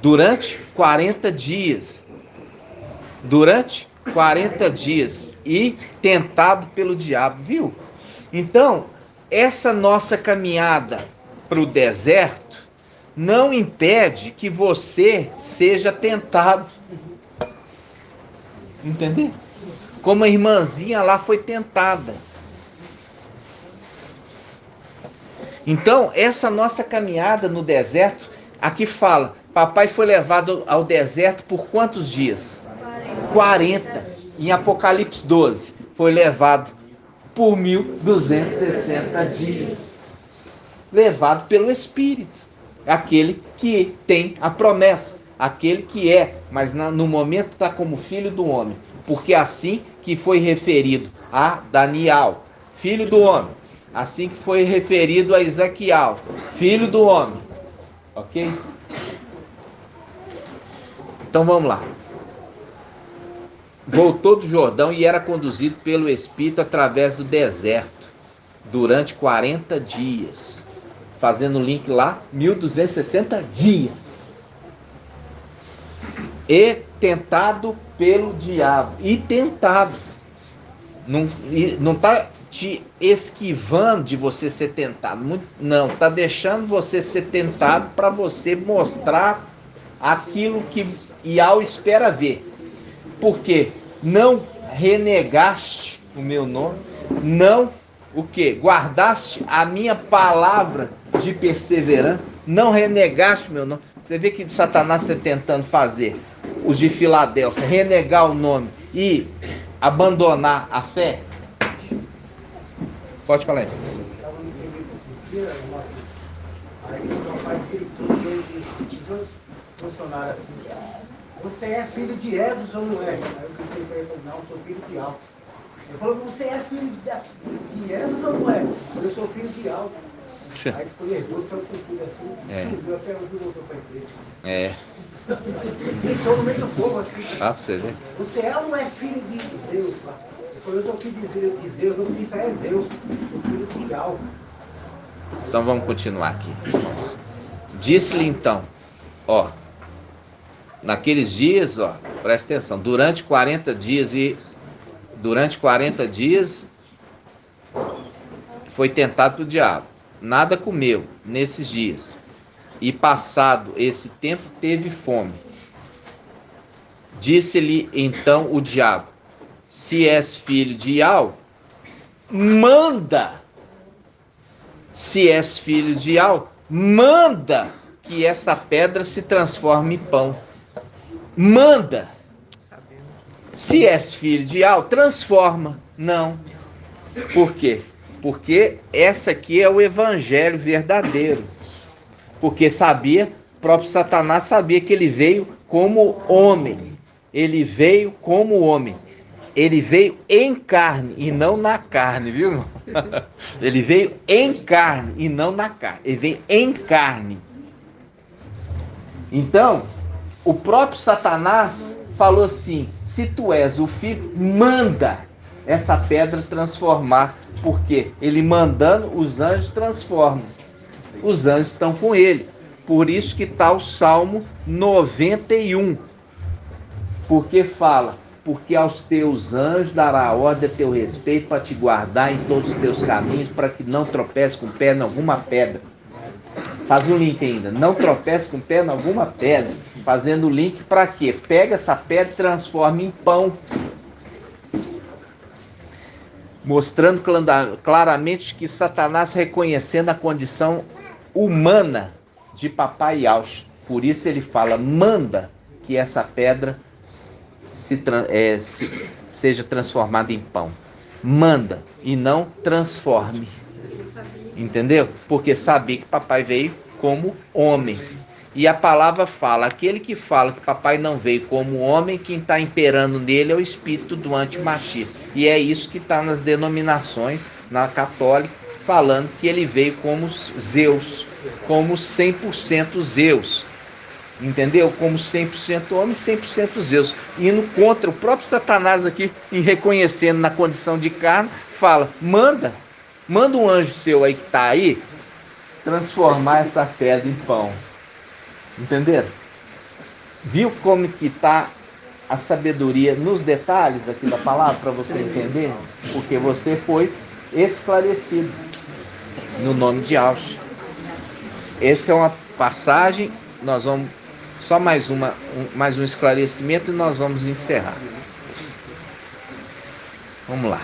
Durante 40 dias. Durante 40 dias. E tentado pelo diabo, viu? Então, essa nossa caminhada para o deserto não impede que você seja tentado. Entendeu? Como a irmãzinha lá foi tentada. Então, essa nossa caminhada no deserto, aqui fala, papai foi levado ao deserto por quantos dias? 40. Em Apocalipse 12, foi levado por 1260 dias. Levado pelo Espírito. Aquele que tem a promessa. Aquele que é, mas no momento está como filho do homem. Porque assim que foi referido a Daniel, filho do homem. Assim que foi referido a Ezequiel, filho do homem. Ok? Então vamos lá. Voltou do Jordão e era conduzido pelo Espírito através do deserto, durante 40 dias. Fazendo o link lá, 1260 dias. E tentado pelo diabo. E tentado. Não está te esquivando de você ser tentado. Não, está deixando você ser tentado para você mostrar aquilo que Iau espera ver. Porque não renegaste o meu nome, não o quê? Guardaste a minha palavra de perseverança, não renegaste o meu nome. Você vê que Satanás está tentando fazer os de Filadélfia, renegar o nome e abandonar a fé? Pode falar aí. Aí o pai gritou, dois funcionários assim, você é filho de Jesus ou não é? Aí eu gritei para ele, não, eu sou filho de Al. Ele falou, você é filho de Jesus ou não é? Eu sou filho de Al. Aí ficou nervoso, saiu com tudo assim, subiu até onde voltou para a igreja. Gritou no meio do povo assim. Pra você ver. Você é ou não é filho de Zeus? Ele falou, eu sou filho de Zeus, eu disse, é Zeus, eu sou filho de Al. Então vamos continuar aqui, irmãos. Disse-lhe então, ó, naqueles dias, ó, presta atenção, durante 40 dias foi tentado pelo diabo, nada comeu nesses dias, e passado esse tempo teve fome. Disse-lhe então o diabo, se és filho de Iau, manda. Se és filho de Iau, manda que essa pedra se transforme em pão. Manda. Se és filho de Iau, transforma. Não. Por quê? Porque essa aqui é o evangelho verdadeiro. Porque o próprio Satanás sabia que ele veio como homem. Ele veio como homem. Ele veio em carne e não na carne, viu, irmão? Ele veio em carne e não na carne. Ele veio em carne. Então, o próprio Satanás falou assim, se tu és o filho, manda essa pedra transformar. Porque ele mandando, os anjos transformam. Os anjos estão com ele. Por isso que está o Salmo 91. Porque fala, porque aos teus anjos dará ordem a teu respeito para te guardar em todos os teus caminhos, para que não tropece com o pé em alguma pedra. Faz um link ainda, não tropece com o pé em alguma pedra. Fazendo o link para quê? Pega essa pedra e transforma em pão. Mostrando claramente que Satanás reconhecendo a condição humana de papai Yaush. Por isso ele fala, manda que essa pedra seja transformada em pão. Manda e não transforme. Entendeu? Porque sabia que papai veio como homem. E a palavra fala, aquele que fala que papai não veio como homem, quem está imperando nele é o espírito do anti-Mashiach. E é isso que está nas denominações, na católica, falando que ele veio como Zeus, como 100% Zeus. Entendeu? Como 100% homem, 100% Zeus. Indo contra o próprio Satanás aqui, e reconhecendo na condição de carne, fala, manda um anjo seu aí que está aí, transformar essa pedra em pão. Entenderam? Viu como que está a sabedoria nos detalhes aqui da palavra, para você entender? Porque você foi esclarecido no nome de Yahshua. Essa é uma passagem, nós vamos só mais um esclarecimento e nós vamos encerrar. Vamos lá.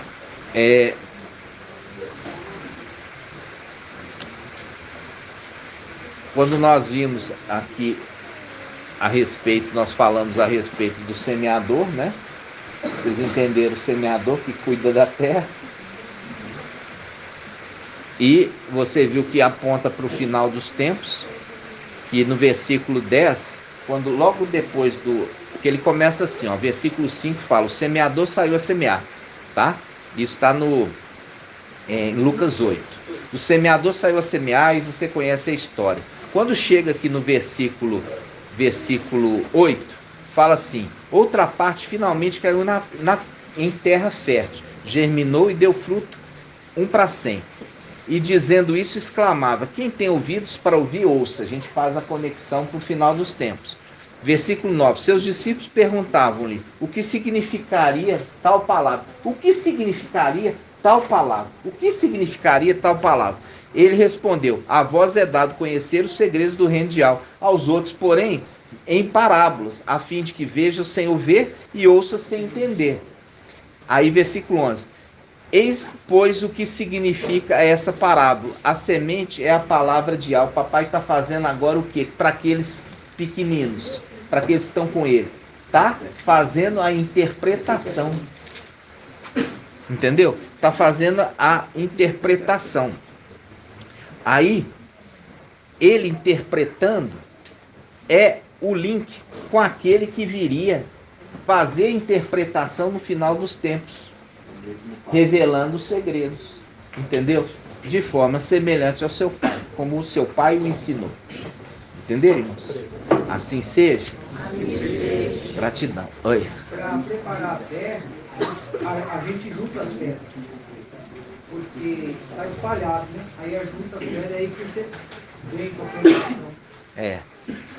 Quando nós vimos aqui nós falamos a respeito do semeador, né? Vocês entenderam, o semeador que cuida da terra. E você viu que aponta para o final dos tempos, que no versículo 10, quando logo depois que ele começa assim, ó, versículo 5 fala, o semeador saiu a semear, tá? Isso está em Lucas 8. O semeador saiu a semear e você conhece a história. Quando chega aqui no versículo 8, fala assim, outra parte finalmente caiu em terra fértil, germinou e deu fruto, 100. E dizendo isso, exclamava, quem tem ouvidos para ouvir, ouça. A gente faz a conexão para o final dos tempos. Versículo 9, seus discípulos perguntavam-lhe, o que significaria tal palavra? O que significaria tal palavra? O que significaria tal palavra? Ele respondeu, a vós é dado conhecer os segredos do reino de Yahweh, aos outros, porém, em parábolas, a fim de que vejam sem ouvir e ouçam sem entender. Aí, versículo 11, eis, pois, o que significa essa parábola. A semente é a palavra de Yahweh. O papai está fazendo agora o quê? Para aqueles pequeninos, para aqueles que estão com ele. Está fazendo a interpretação. Entendeu? Está fazendo a interpretação. Aí, ele interpretando é o link com aquele que viria fazer a interpretação no final dos tempos, revelando os segredos, entendeu? De forma semelhante ao seu pai, como o seu pai o ensinou. Entenderam, irmãos? Assim seja. Gratidão. Oi. Para preparar a terra, a gente junta as pedras. Porque está espalhado, né? Aí a junta as pedras, aí que você vem com a conexão.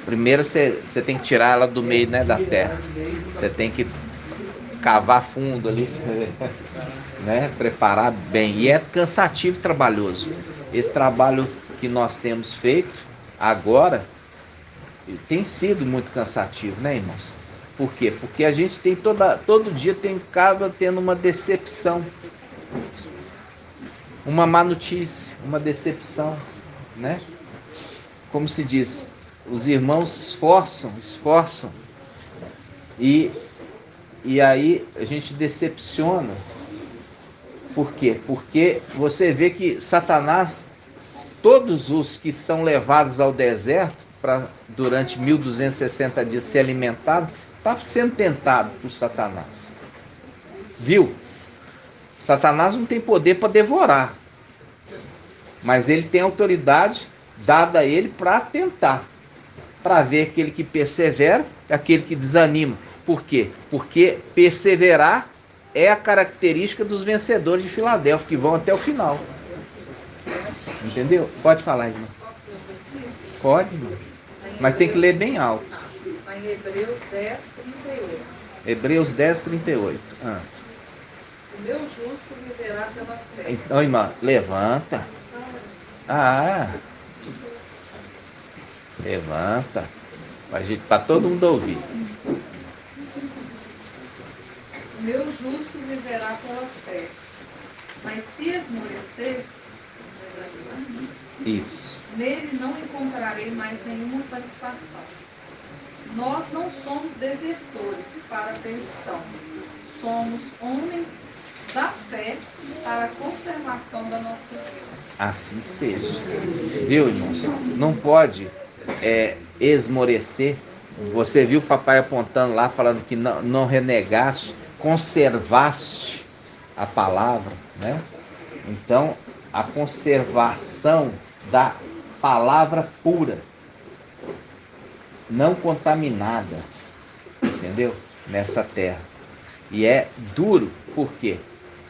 Primeiro você tem que tirar ela do meio, né, da terra. Você tem que cavar fundo ali, né? Preparar bem. E é cansativo e trabalhoso. Esse trabalho que nós temos feito agora tem sido muito cansativo, né, irmãos? Por quê? Porque a gente tem todo dia acaba tendo uma decepção, uma má notícia, uma decepção, né? Como se diz, os irmãos esforçam e aí a gente decepciona. Por quê? Porque você vê que Satanás, todos os que são levados ao deserto para durante 1260 dias ser alimentado, está sendo tentado por Satanás. Viu? Satanás não tem poder para devorar, mas ele tem autoridade dada a ele para tentar, para ver aquele que persevera e aquele que desanima. Por quê? Porque perseverar é a característica dos vencedores de Filadélfia, que vão até o final. Entendeu? Pode falar, irmão. Pode, irmão. Mas tem que ler bem alto. Em Hebreus 10, 38. Hebreus 10, 38. O meu justo viverá pela fé. Então, irmã, levanta. Levanta. Para todo mundo ouvir. O meu justo viverá pela fé. Mas se esmorecer, isso, nele não encontrarei mais nenhuma satisfação. Nós não somos desertores para a perdição. Somos homens da fé para a conservação da nossa vida. Assim seja. Viu, irmãos? Não pode esmorecer. Você viu o papai apontando lá, falando que não renegaste, conservaste a palavra, né? Então, a conservação da palavra pura, não contaminada, entendeu? Nessa terra. E é duro, por quê?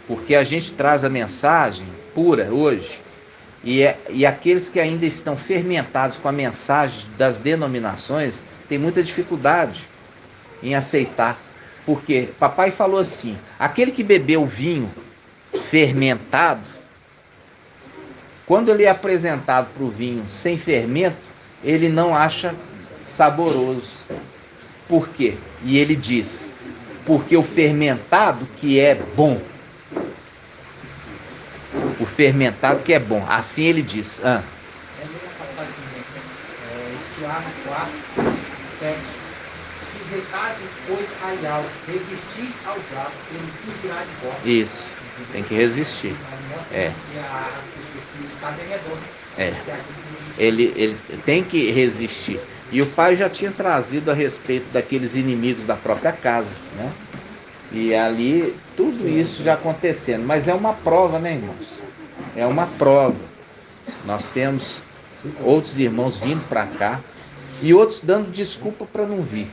Porque a gente traz a mensagem pura hoje, e aqueles que ainda estão fermentados com a mensagem das denominações, tem muita dificuldade em aceitar. Porque papai falou assim, aquele que bebeu vinho fermentado, quando ele é apresentado para o vinho sem fermento, ele não acha saboroso. Por quê? E ele diz, porque o fermentado que é bom. O fermentado que é bom. Assim ele diz. É a mesma passagem, Tiago 4, 7. Sujeitai-vos, pois, a resistir ao diabo, ele fugirá de vós. Isso, tem que resistir. É. É. Ele tem que resistir. E o pai já tinha trazido a respeito daqueles inimigos da própria casa, né? E ali, tudo isso já acontecendo. Mas é uma prova, né, irmãos? É uma prova. Nós temos outros irmãos vindo para cá e outros dando desculpa para não vir.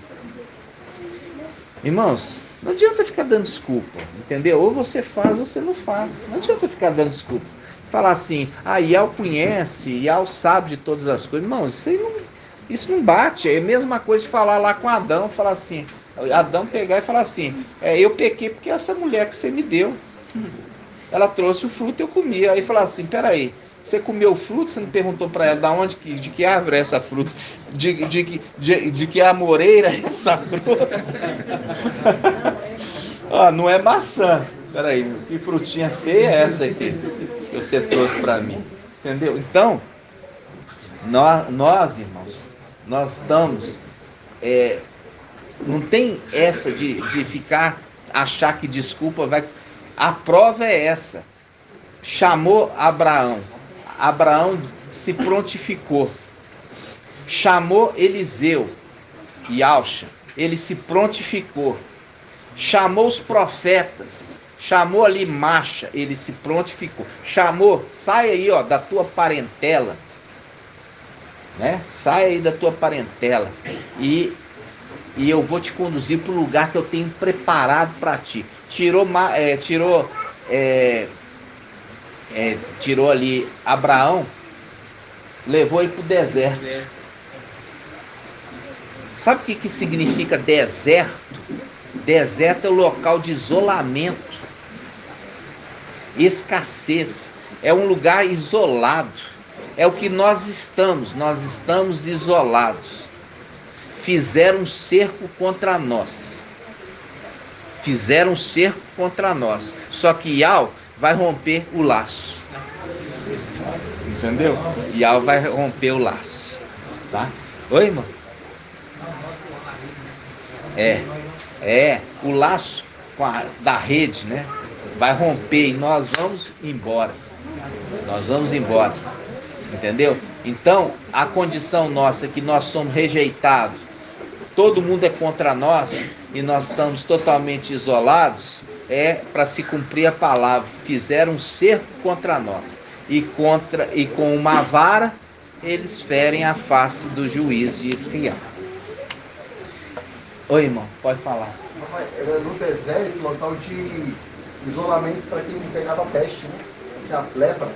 Irmãos, não adianta ficar dando desculpa, entendeu? Ou você faz ou você não faz. Não adianta ficar dando desculpa. Falar assim, Ial conhece, Ial sabe de todas as coisas. Irmãos, isso não bate. É a mesma coisa de falar lá com Adão, falar assim, Adão pegar e falar assim, eu pequei porque essa mulher que você me deu, ela trouxe o fruto e eu comi. Aí falar assim, peraí, você comeu o fruto, você não perguntou para ela de que árvore é essa fruta? De que amoreira é essa fruta? Não é maçã. Peraí, que frutinha feia é essa aqui que você trouxe para mim? Entendeu? Então, nós irmãos, nós estamos... não tem essa de achar que desculpa vai... A prova é essa. Chamou Abraão. Abraão se prontificou. Chamou Eliseu e Alcha. Ele se prontificou. Chamou os profetas. Chamou ali Macha. Ele se prontificou. Chamou, sai aí da tua parentela. Né? Sai aí da tua parentela. E eu vou te conduzir para o lugar que eu tenho preparado para ti. Tirou ali Abraão, levou ele para o deserto. Sabe o que significa deserto? Deserto é o local de isolamento, escassez, é um lugar isolado. É o que nós estamos isolados. Fizeram um cerco contra nós. Só que Ial vai romper o laço. Entendeu? Ial vai romper o laço. Tá? Oi, irmão? O laço da rede, né? Vai romper e nós vamos embora. Entendeu? Então, a condição nossa é que nós somos rejeitados, todo mundo é contra nós e nós estamos totalmente isolados, para se cumprir a palavra. Fizeram um cerco contra nós e com uma vara eles ferem a face do juiz de Esquial. Oi, irmão, pode falar. Era no deserto, local de isolamento para quem pegava peste, né? A lepra.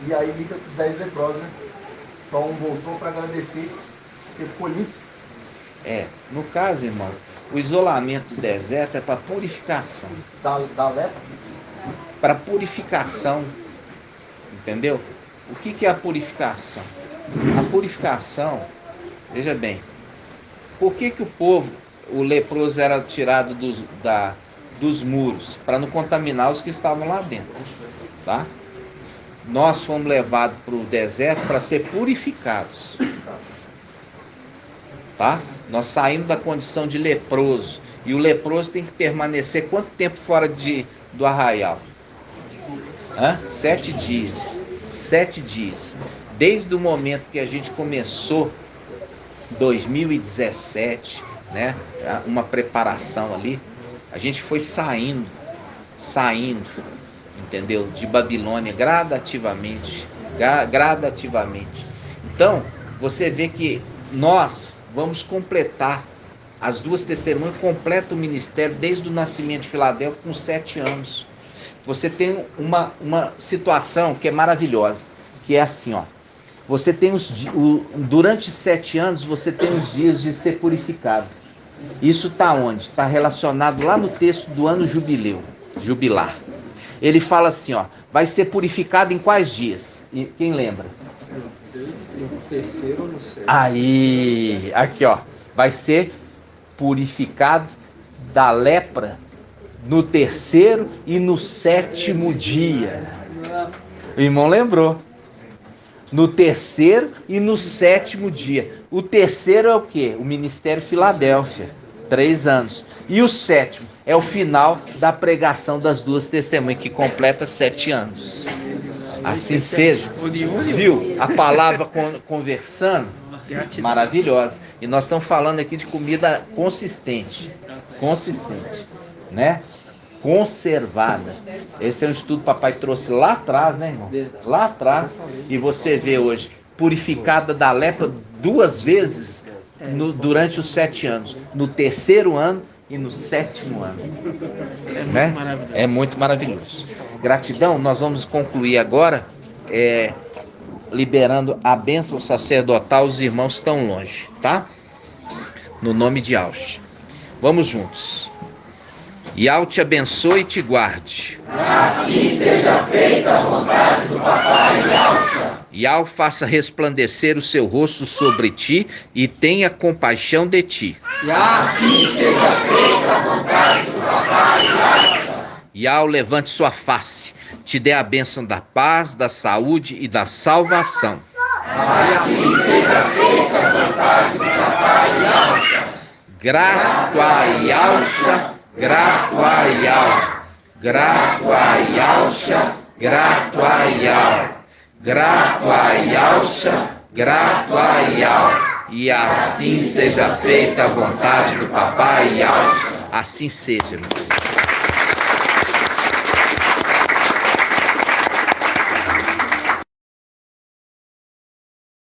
E aí liga com os 10 leprosos, né? Só um voltou para agradecer, porque ficou limpo. No caso, irmão, o isolamento do deserto é para purificação. Da lepra? Para purificação. Entendeu? O que é a purificação? A purificação, veja bem, por que o leproso era tirado dos muros? Para não contaminar os que estavam lá dentro. Tá? Nós fomos levados para o deserto para ser purificados. Tá? Nós saímos da condição de leproso. E o leproso tem que permanecer quanto tempo fora do arraial? 7 dias. 7 dias. Desde o momento que a gente começou 2017, né? Uma preparação ali, a gente foi saindo, entendeu? De Babilônia gradativamente. Então, você vê que nós vamos completar, as duas testemunhas completam o ministério desde o nascimento de Filadélfia com 7 anos. Você tem uma situação que é maravilhosa, que é assim, Você tem durante 7 anos, você tem os dias de ser purificado. Isso está onde? Está relacionado lá no texto do ano jubilar. Ele fala assim, ó, vai ser purificado em quais dias? E quem lembra? No terceiro ou no sétimo? Aí, aqui ó, vai ser purificado da lepra no terceiro e no 7º dia. O irmão lembrou. No terceiro e no 7º dia. O terceiro é o quê? O Ministério Filadélfia, 3 anos. E o 7º é o final da pregação das 2 testemunhas, que completa 7 anos. Assim seja. Viu? A palavra conversando, maravilhosa. E nós estamos falando aqui de comida consistente, né? Conservada. Esse é um estudo que o papai trouxe lá atrás, né, irmão? Lá atrás. E você vê hoje, purificada da lepra 2 vezes durante os 7 anos. No 3º ano e no 7º ano. Né? É muito maravilhoso. Gratidão. Nós vamos concluir agora liberando a bênção sacerdotal. Os irmãos estão longe, tá? No nome de Aush. Vamos juntos. Yahweh te abençoe e te guarde. Assim seja feita a vontade do papai Yahweh. Yahweh faça resplandecer o seu rosto sobre ti e tenha compaixão de ti. E assim seja feita a vontade do papai Yahweh. Yahweh levante sua face, te dê a bênção da paz, da saúde e da salvação. Assim seja feita a vontade do papai Yahweh. Grato a Yahweh. Grato a Yahweh, grato a Yahweh, grato a Yahweh, grato a Yahweh, grato a Yahweh. E assim seja feita a vontade do papai Yahweh. Assim seja, irmãos.